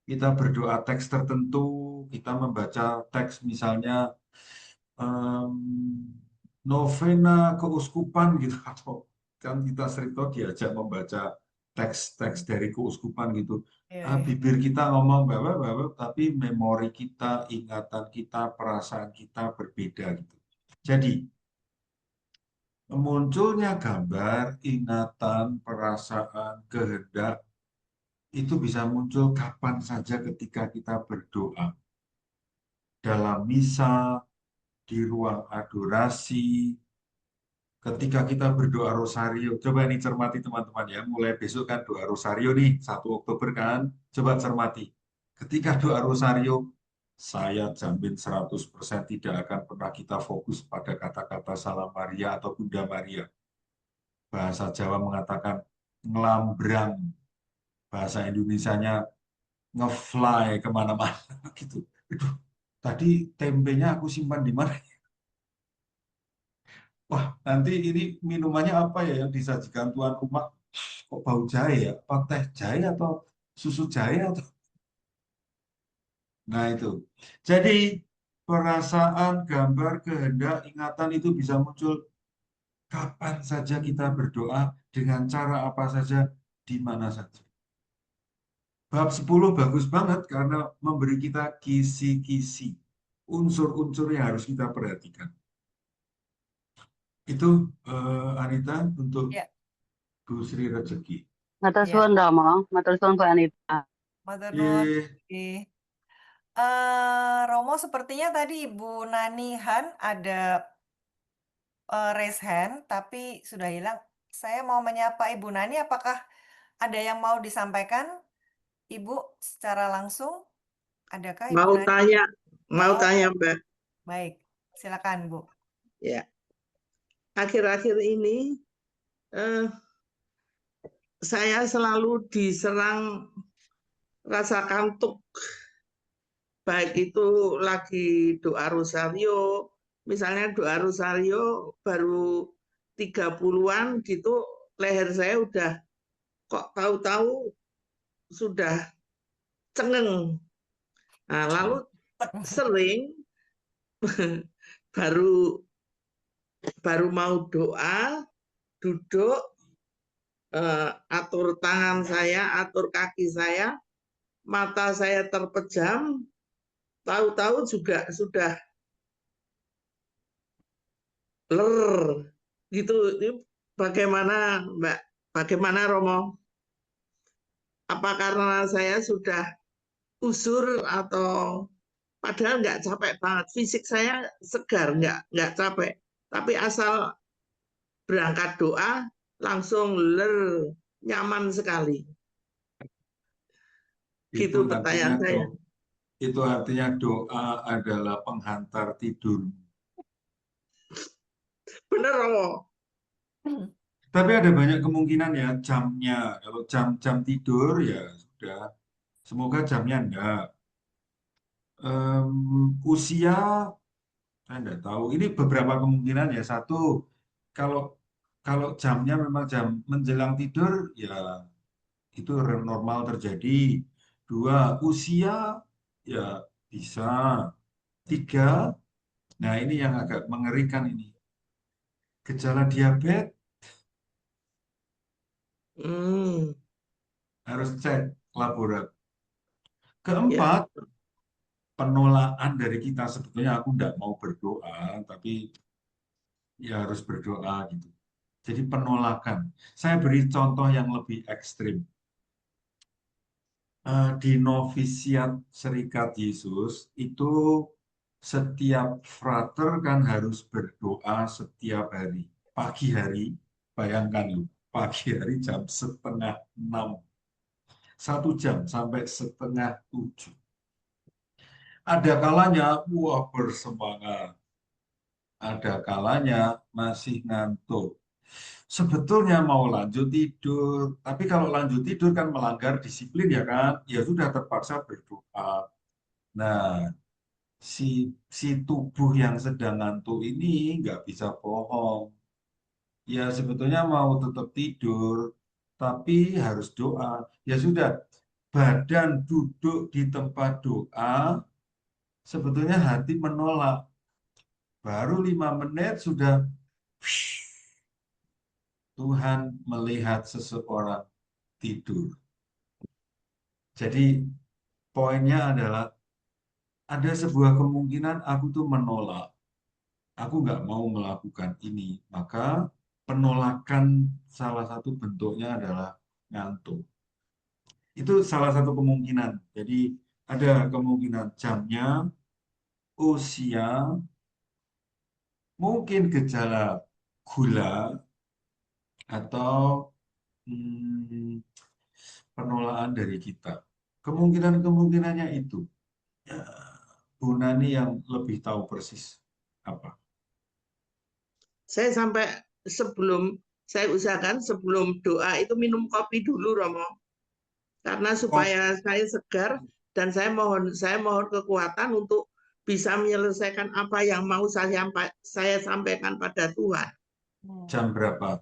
Kita berdoa teks tertentu, kita membaca teks misalnya novena keuskupan gitu, atau kan kita sering tahu diajak membaca teks-teks dari keuskupan gitu. Iya, iya. Bibir kita ngomong bahwa tapi memori kita, ingatan kita, perasaan kita berbeda gitu. Jadi munculnya gambar, ingatan, perasaan, kehendak itu bisa muncul kapan saja ketika kita berdoa. Dalam misa, di ruang adorasi, ketika kita berdoa rosario. Coba ini cermati teman-teman ya, mulai besok kan doa rosario nih, 1 Oktober kan. Coba cermati. Ketika doa rosario, saya jamin 100% tidak akan pernah kita fokus pada kata-kata Salam Maria atau Bunda Maria. Bahasa Jawa mengatakan ngelambrang, bahasa Indonesianya ngefly kemana-mana gitu. Aduh, tadi tempenya aku simpan di mana? Wah, nanti ini minumannya apa ya yang disajikan tuan rumah? Kok bau jahe ya? Apa teh jahe atau susu jahe atau? Nah itu. Jadi perasaan, gambar, kehendak, ingatan itu bisa muncul kapan saja kita berdoa, dengan cara apa saja, di mana saja. Bab 10 bagus banget karena memberi kita kisi-kisi, unsur-unsur yang harus kita perhatikan. Itu Anita untuk Ya, Bu Sri Rezeki. Matur ya. suwun Rama, matur suwun Bu Anita. Matur nuwun. Eh, Romo, sepertinya tadi Ibu Nanihan ada raise hand, tapi sudah hilang. Saya mau menyapa Ibu Nani, apakah ada yang mau disampaikan? Ibu secara langsung, adakah Ibu Mau Nani? mau Oh, tanya Mbak. baik. Silakan, Bu. Ya, akhir-akhir ini eh, saya selalu diserang rasa kantuk, baik itu lagi doa rosario, misalnya doa rosario baru 30-an gitu, leher saya udah kok tahu-tahu sudah cengeng. Nah, lalu sering baru mau doa, duduk, atur tangan saya, atur kaki saya, mata saya terpejam, tahu-tahu juga sudah ler gitu. Ini bagaimana Mbak? Bagaimana Romo? Apa karena saya sudah usur atau padahal nggak capek banget, fisik saya segar, nggak capek, tapi asal berangkat doa langsung ler, nyaman sekali. Gitu pertanyaan saya. Itu artinya doa adalah penghantar tidur. Bener Romo. Tapi ada banyak kemungkinan ya jamnya. Kalau jam tidur ya sudah. Semoga jamnya enggak. Usia saya enggak tahu. Ini beberapa kemungkinan ya. Satu, kalau jamnya memang jam menjelang tidur ya itu normal terjadi. Dua, usia ya bisa. Tiga, nah ini yang agak mengerikan ini. Gejala diabetes harus cek laboratorium. Keempat, penolakan dari kita sebetulnya aku enggak mau berdoa, tapi ya harus berdoa gitu. Jadi penolakan. Saya beri contoh yang lebih ekstrim. Di novisiat Serikat Yesus itu setiap frater kan harus berdoa setiap hari. Pagi hari, bayangkan loh, pagi hari jam 5:30. 1 jam sampai 6:30. Ada kalanya, wah bersemangat. Ada kalanya masih ngantuk. Sebetulnya mau lanjut tidur, tapi kalau lanjut tidur kan melanggar disiplin ya kan, ya sudah terpaksa berdoa. Nah, si tubuh yang sedang ngantuk ini nggak bisa bohong. Ya sebetulnya mau tetap tidur, tapi harus doa. Ya sudah, badan duduk di tempat doa, sebetulnya hati menolak. Baru 5 menit sudah Tuhan melihat seseorang tidur. Jadi poinnya adalah ada sebuah kemungkinan aku tuh menolak. Aku nggak mau melakukan ini. Maka penolakan salah satu bentuknya adalah ngantuk. Itu salah satu kemungkinan. Jadi ada kemungkinan jamnya, usia, mungkin gejala gula, atau penolakan dari kita. Kemungkinan-kemungkinannya itu. Ya, Bu Nani yang lebih tahu persis apa. Saya sampai saya usahakan sebelum doa itu minum kopi dulu, Romo. Karena supaya saya segar dan saya mohon kekuatan untuk bisa menyelesaikan apa yang mau saya sampaikan pada Tuhan. Jam berapa?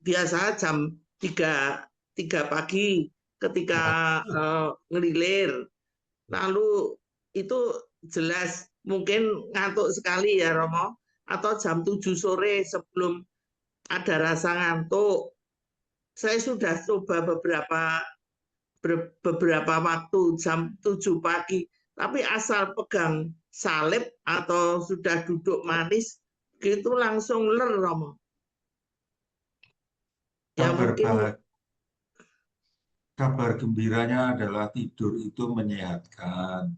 Biasa jam 3 pagi ketika ngelilir. Lalu itu jelas mungkin ngantuk sekali ya, Romo. Atau jam 7 sore sebelum ada rasa ngantuk. Saya sudah coba beberapa waktu jam 7 pagi, tapi asal pegang salib atau sudah duduk manis, gitu langsung ler, Romo. Ya mungkin Kabar gembiranya adalah tidur itu menyehatkan.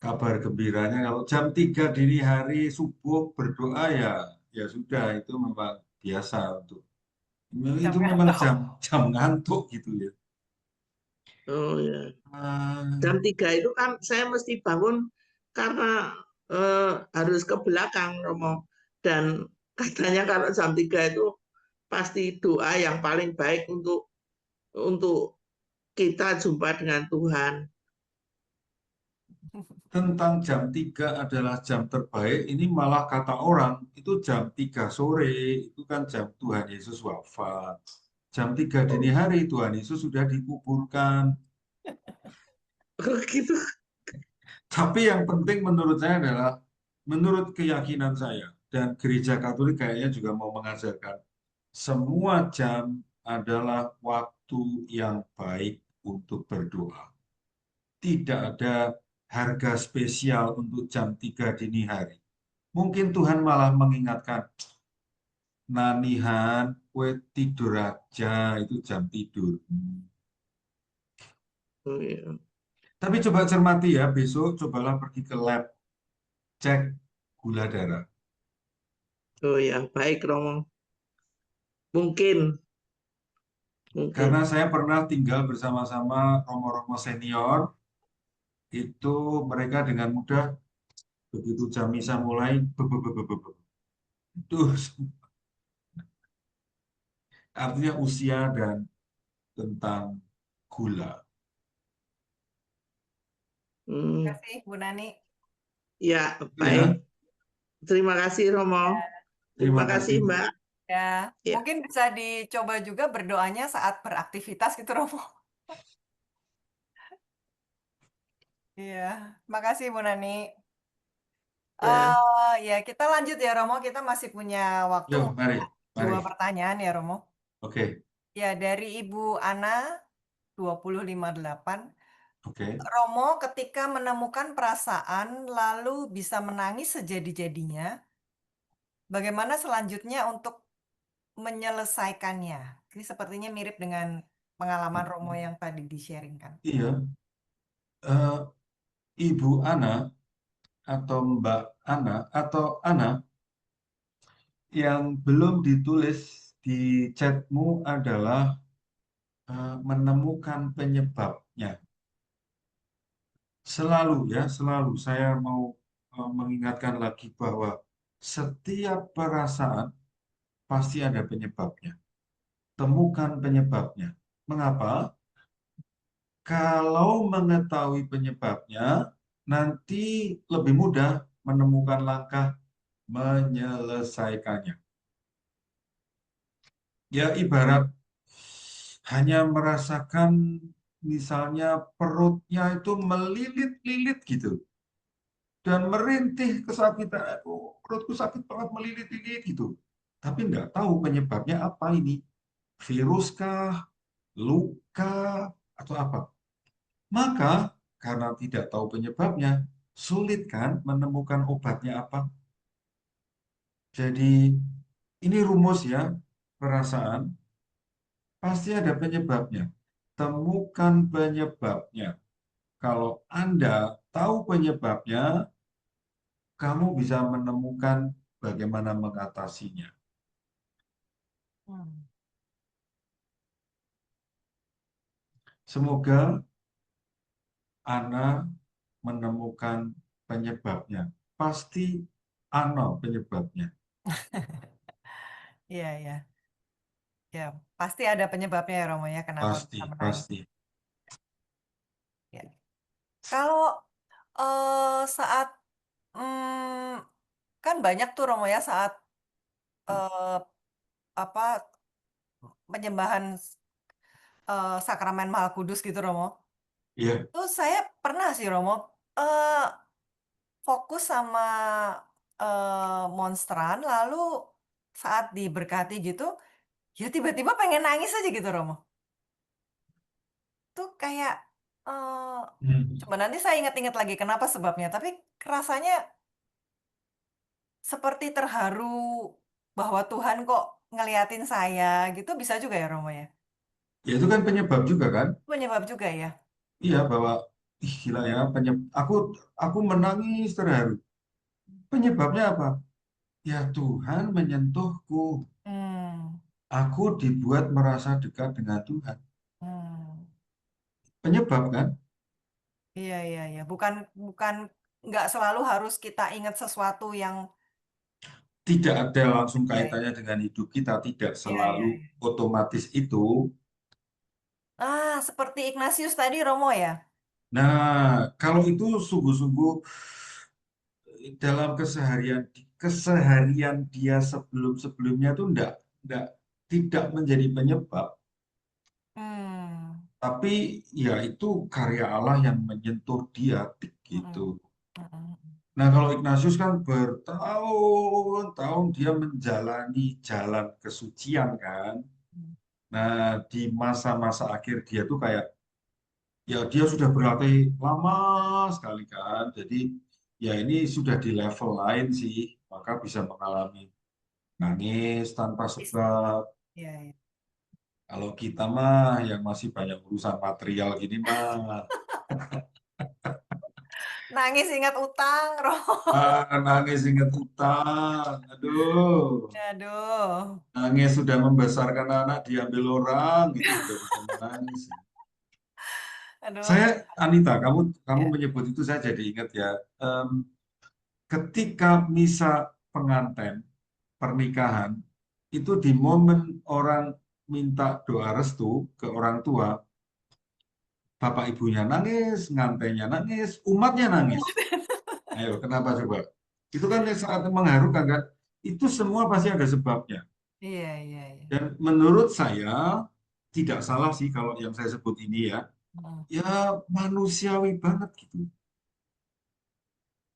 Kabar gembiranya kalau jam 3 dini hari subuh berdoa ya sudah, itu memang biasa untuk itu memang jam ngantuk gitu ya. Oh ya. Jam 3 itu kan saya mesti bangun karena harus ke belakang, Romo. Dan katanya kalau jam 3 itu pasti doa yang paling baik untuk kita jumpa dengan Tuhan. Tentang jam 3 adalah jam terbaik, ini malah kata orang itu jam 3 sore, itu kan jam Tuhan Yesus wafat. Jam 3 dini hari Tuhan Yesus sudah dikuburkan. Gitu. Tapi yang penting menurut saya adalah, menurut keyakinan saya, dan gereja Katolik kayaknya juga mau mengajarkan, semua jam adalah waktu yang baik untuk berdoa. Tidak ada harga spesial untuk jam 3 dini hari. Mungkin Tuhan malah mengingatkan, Nanihan, kue tidur aja, itu jam tidur. Oh, ya. Tapi coba cermati ya, besok cobalah pergi ke lab, cek gula darah. Oh ya, baik, Romo. Mungkin. Karena saya pernah tinggal bersama-sama romo-romo senior, itu mereka dengan mudah, begitu jam misa mulai, itu artinya usia dan tentang gula. Terima kasih, Bu Nani. Ya, Ya, baik. Terima kasih, Romo. Terima kasih, Mbak. Ya, Ya. mungkin bisa dicoba juga berdoanya saat beraktivitas gitu, Romo. Iya, makasih Bu Nani. Ya. Ya, kita lanjut ya, Romo. Kita masih punya waktu Yuk, untuk mari. 2 pertanyaan ya, Romo. Oke. Ya, dari Ibu Ana 2058. Oke. Romo ketika menemukan perasaan lalu bisa menangis sejadi-jadinya, bagaimana selanjutnya untuk menyelesaikannya? Ini sepertinya mirip dengan pengalaman Romo yang tadi di-sharingkan. Iya. Ibu Ana atau Mbak Ana atau Ana, yang belum ditulis di chatmu adalah menemukan penyebabnya. Selalu ya, selalu saya mau mengingatkan lagi bahwa setiap perasaan pasti ada penyebabnya. Temukan penyebabnya. Mengapa? Kalau mengetahui penyebabnya, nanti lebih mudah menemukan langkah menyelesaikannya. Ya, ibarat hanya merasakan misalnya perutnya itu melilit-lilit gitu. Dan merintih kesakitan, perutku sakit banget, melilit-lilit gitu. tapi nggak tahu penyebabnya apa ini. Virus kah, luka, atau apa. Maka karena tidak tahu penyebabnya, sulit kan menemukan obatnya apa. Jadi ini rumus ya, perasaan pasti ada penyebabnya. Temukan penyebabnya. Kalau Anda tahu penyebabnya, kamu bisa menemukan bagaimana mengatasinya. Hmm. Semoga Ana menemukan penyebabnya. Pasti Ana penyebabnya. Iya, iya. Ya, pasti ada penyebabnya ya Romo ya, kenapa Pasti, bisa menangis. pasti. Ya. Kalau saat mm, kan banyak tuh Romo ya saat eh, apa penyembahan sakramen Maha Kudus gitu Romo. Iya, Terus saya pernah sih Romo eh, fokus sama monstran lalu saat diberkati gitu ya tiba-tiba pengen nangis aja gitu Romo. Tuh kayak coba nanti saya ingat-ingat lagi kenapa sebabnya, tapi rasanya seperti terharu bahwa Tuhan kok ngeliatin saya gitu bisa juga ya Romo ya. ya itu kan penyebab juga kan? Penyebab juga ya. Iya, bahwa ih, gila ya, aku menangis terharu. Penyebabnya apa? Ya Tuhan menyentuhku. Hmm, Aku dibuat merasa dekat dengan Tuhan. hmm. Penyebab kan? Iya iya iya. Bukan bukan nggak selalu harus kita ingat sesuatu yang Tidak ada langsung iya iya kaitannya dengan hidup kita, tidak iya iya. selalu Iya. otomatis itu. Seperti Ignatius tadi Romo ya. Nah, kalau itu sungguh-sungguh dalam keseharian dia sebelum-sebelumnya itu enggak tidak menjadi penyebab, Hmm. tapi ya itu karya Allah yang menyentuh dia gitu. Mm-mm. Mm-mm. Nah, kalau Ignatius kan bertahun-tahun dia menjalani jalan kesucian kan. Nah, di masa-masa akhir dia tuh kayak ya dia sudah berlatih lama sekali kan. Jadi ya ini sudah di level lain sih, maka bisa mengalami nangis tanpa sebab. Iya iya. Kalau kita mah yang masih banyak urusan material gini mah, Nangis ingat utang Romo. nangis ingat utang, aduh, Aduh. nangis sudah membesarkan anak diambil orang, itu juga bisa menangis. Aduh. Saya, Anita, kamu Ya. menyebut itu saya jadi ingat ya. Em, Ketika misa pengantin pernikahan itu di momen orang minta doa restu ke orang tua, bapak ibunya nangis, ngantainya nangis, umatnya nangis. Ayo, kenapa coba? Itu kan saat mengharukan kan? Itu semua pasti ada sebabnya. Iya iya iya. Dan menurut saya tidak salah sih kalau yang saya sebut ini ya. Mm. Ya manusiawi banget gitu.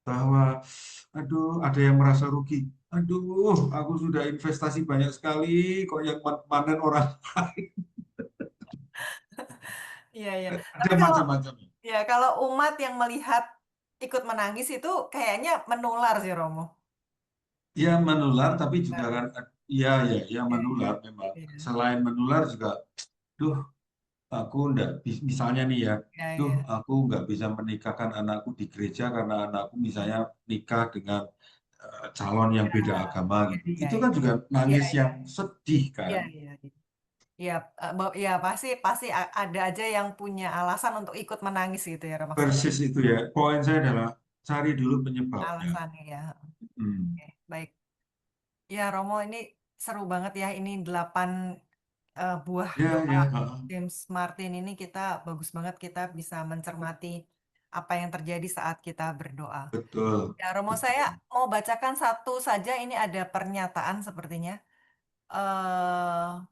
Bahwa aduh ada yang merasa rugi. Aduh, aku sudah investasi banyak sekali kok yang panen orang lain. Iya iya. Ada Tapi kalau macam-macam. ya kalau umat yang melihat ikut menangis itu kayaknya menular sih Romo. Ya menular tapi juga Menular. kan iya ya ya Iya iya. menular memang. Iya Selain menular juga duh aku enggak misalnya nih ya, iya. duh Iya. aku nggak bisa menikahkan anakku di gereja karena anakku misalnya nikah dengan calon yang beda agama Iya gitu. iya. Itu kan juga Iya nangis iya. yang sedih kan. Iya iya. Iya. Iya, ya pasti pasti ada aja yang punya alasan untuk ikut menangis gitu ya maksudnya. Persis itu ya. Poin saya adalah cari dulu penyebabnya. Alasannya ya. Hmm. Oke, baik. Ya Romo ini seru banget ya ini 8 buah Ya, doa ya, heeh. James Martin ini kita bagus banget kita bisa mencermati apa yang terjadi saat kita berdoa. Betul, Ya Romo saya betul. mau bacakan satu saja ini ada pernyataan sepertinya.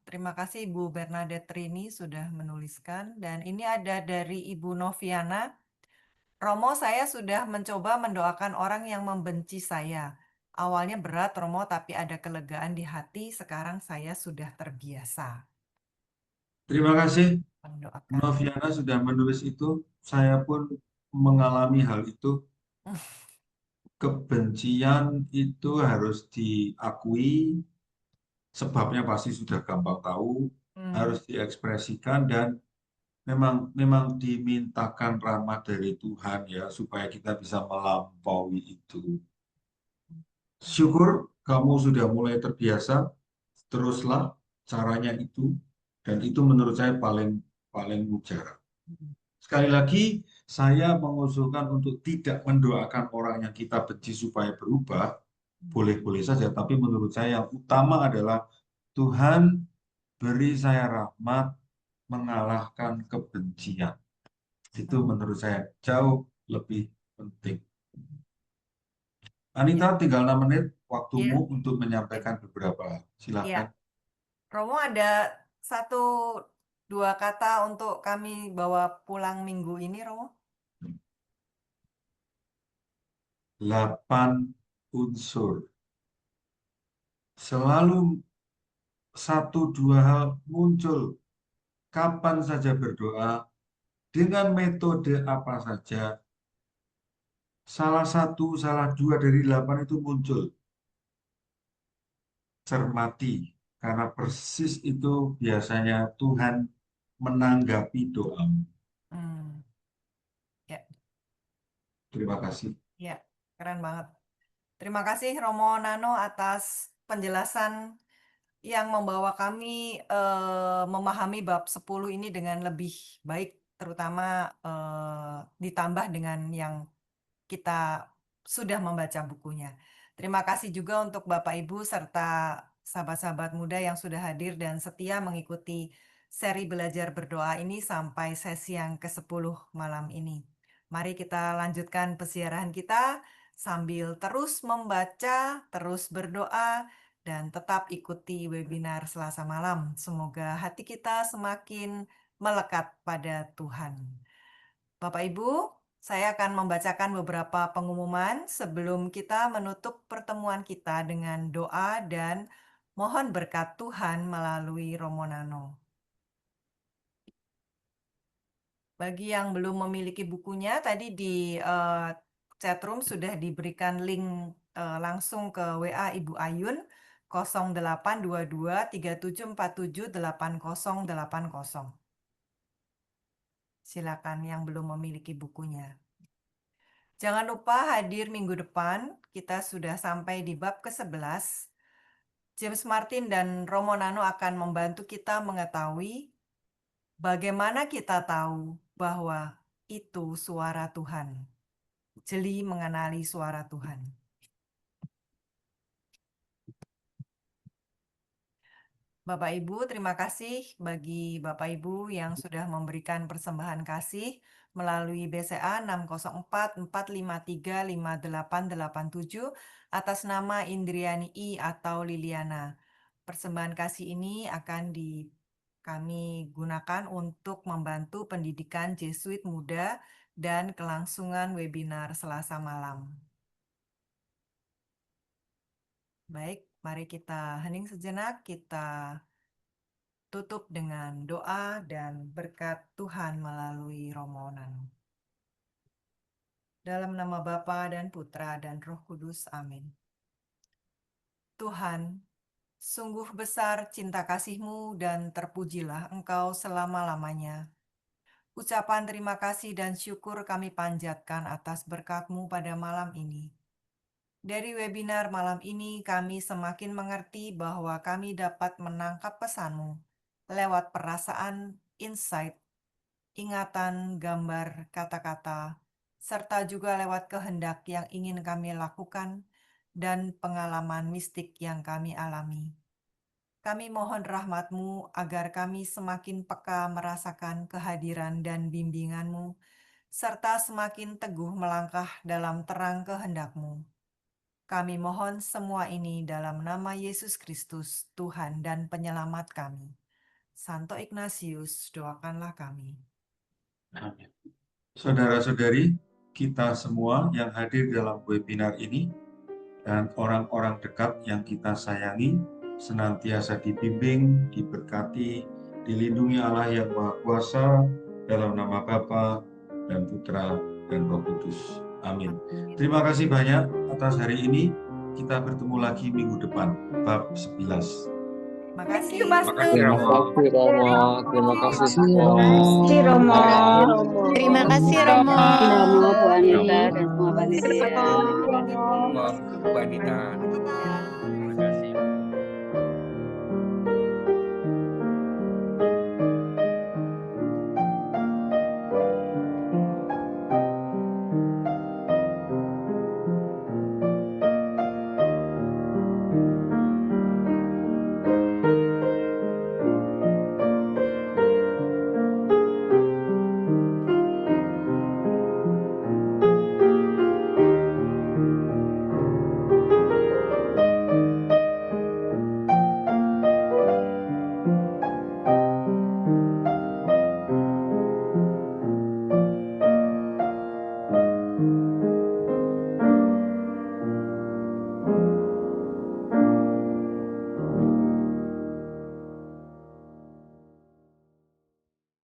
Terima kasih Ibu Bernadette Rini sudah menuliskan dan ini ada dari Ibu Noviana. Romo, saya sudah mencoba mendoakan orang yang membenci saya. Awalnya berat, Romo, tapi ada kelegaan di hati. Sekarang saya sudah terbiasa Terima kasih, mendoakan. Noviana sudah menulis itu. Saya pun mengalami hal itu. Kebencian itu harus diakui, sebabnya pasti sudah gampang tahu, harus diekspresikan dan memang dimintakan rahmat dari Tuhan ya supaya kita bisa melampaui itu. Syukur kamu sudah mulai terbiasa, teruslah caranya itu dan itu menurut saya paling mujarab. Sekali lagi, saya mengusulkan untuk tidak mendoakan orang yang kita benci supaya berubah, boleh-boleh saja, tapi menurut saya yang utama adalah Tuhan beri saya rahmat mengalahkan kebencian. Itu menurut saya jauh lebih penting. Anita, tinggal 6 menit waktumu Ya, untuk menyampaikan beberapa hal. ya. Silakan. Romo ada 1-2 kata untuk kami bawa pulang minggu ini, Romo? 8 unsur. Selalu 1-2 hal muncul kapan saja berdoa, dengan metode apa saja. Salah 1, salah 2 dari 8 itu muncul. Cermati, karena persis itu biasanya Tuhan menanggapi doamu. Ya, Terima kasih. ya, keren banget. Terima kasih Romo Nano atas penjelasan yang membawa kami memahami bab 10 ini dengan lebih baik, terutama ditambah dengan yang kita sudah membaca bukunya. Terima kasih juga untuk Bapak Ibu serta sahabat-sahabat muda yang sudah hadir dan setia mengikuti seri belajar berdoa ini sampai sesi yang ke-10 malam ini. Mari kita lanjutkan pesiaran kita sambil terus membaca, terus berdoa, dan tetap ikuti webinar Selasa malam. Semoga hati kita semakin melekat pada Tuhan. Bapak Ibu, saya akan membacakan beberapa pengumuman sebelum kita menutup pertemuan kita dengan doa dan mohon berkat Tuhan melalui Romo Nano. Bagi yang belum memiliki bukunya, tadi di chatroom sudah diberikan link langsung ke WA Ibu Ayun 082237478080. Silakan yang belum memiliki bukunya. Jangan lupa hadir minggu depan, kita sudah sampai di bab ke-11. James Martin dan Romo Nano akan membantu kita mengetahui bagaimana kita tahu bahwa itu suara Tuhan. Jeli mengenali suara Tuhan. Bapak Ibu, terima kasih bagi Bapak Ibu yang sudah memberikan persembahan kasih melalui BCA 604-453-5887 atas nama Indriani I atau Liliana. Persembahan kasih ini akan kami gunakan untuk membantu pendidikan Jesuit muda dan kelangsungan webinar Selasa malam. Baik, mari kita hening sejenak, kita tutup dengan doa dan berkat Tuhan melalui Romo Nano. Dalam nama Bapa dan Putra dan Roh Kudus, amin. Tuhan, sungguh besar cinta kasih-Mu dan terpujilah Engkau selama-lamanya. Ucapan terima kasih dan syukur kami panjatkan atas berkat-Mu pada malam ini. Dari webinar malam ini kami semakin mengerti bahwa kami dapat menangkap pesan-Mu lewat perasaan, insight, ingatan, gambar, kata-kata, serta juga lewat kehendak yang ingin kami lakukan dan pengalaman mistik yang kami alami. Kami mohon rahmat-Mu agar kami semakin peka merasakan kehadiran dan bimbingan-Mu, serta semakin teguh melangkah dalam terang kehendak-Mu. Kami mohon semua ini dalam nama Yesus Kristus, Tuhan dan Penyelamat kami. Santo Ignatius, doakanlah kami. Amin. Saudara-saudari, kita semua yang hadir dalam webinar ini, dan orang-orang dekat yang kita sayangi senantiasa dibimbing, diberkati, dilindungi Allah yang Maha Kuasa dalam nama Bapa dan Putra dan Roh Kudus. Amin. Terima kasih banyak atas hari ini. Kita bertemu lagi minggu depan, bab 11. Terima kasih. Terima kasih Romo. Terima kasih Terima kasih, Romo. Terima kasih Romo. Romo, Bu Anita, dan semua panitia. Bu Anita. Bye-bye.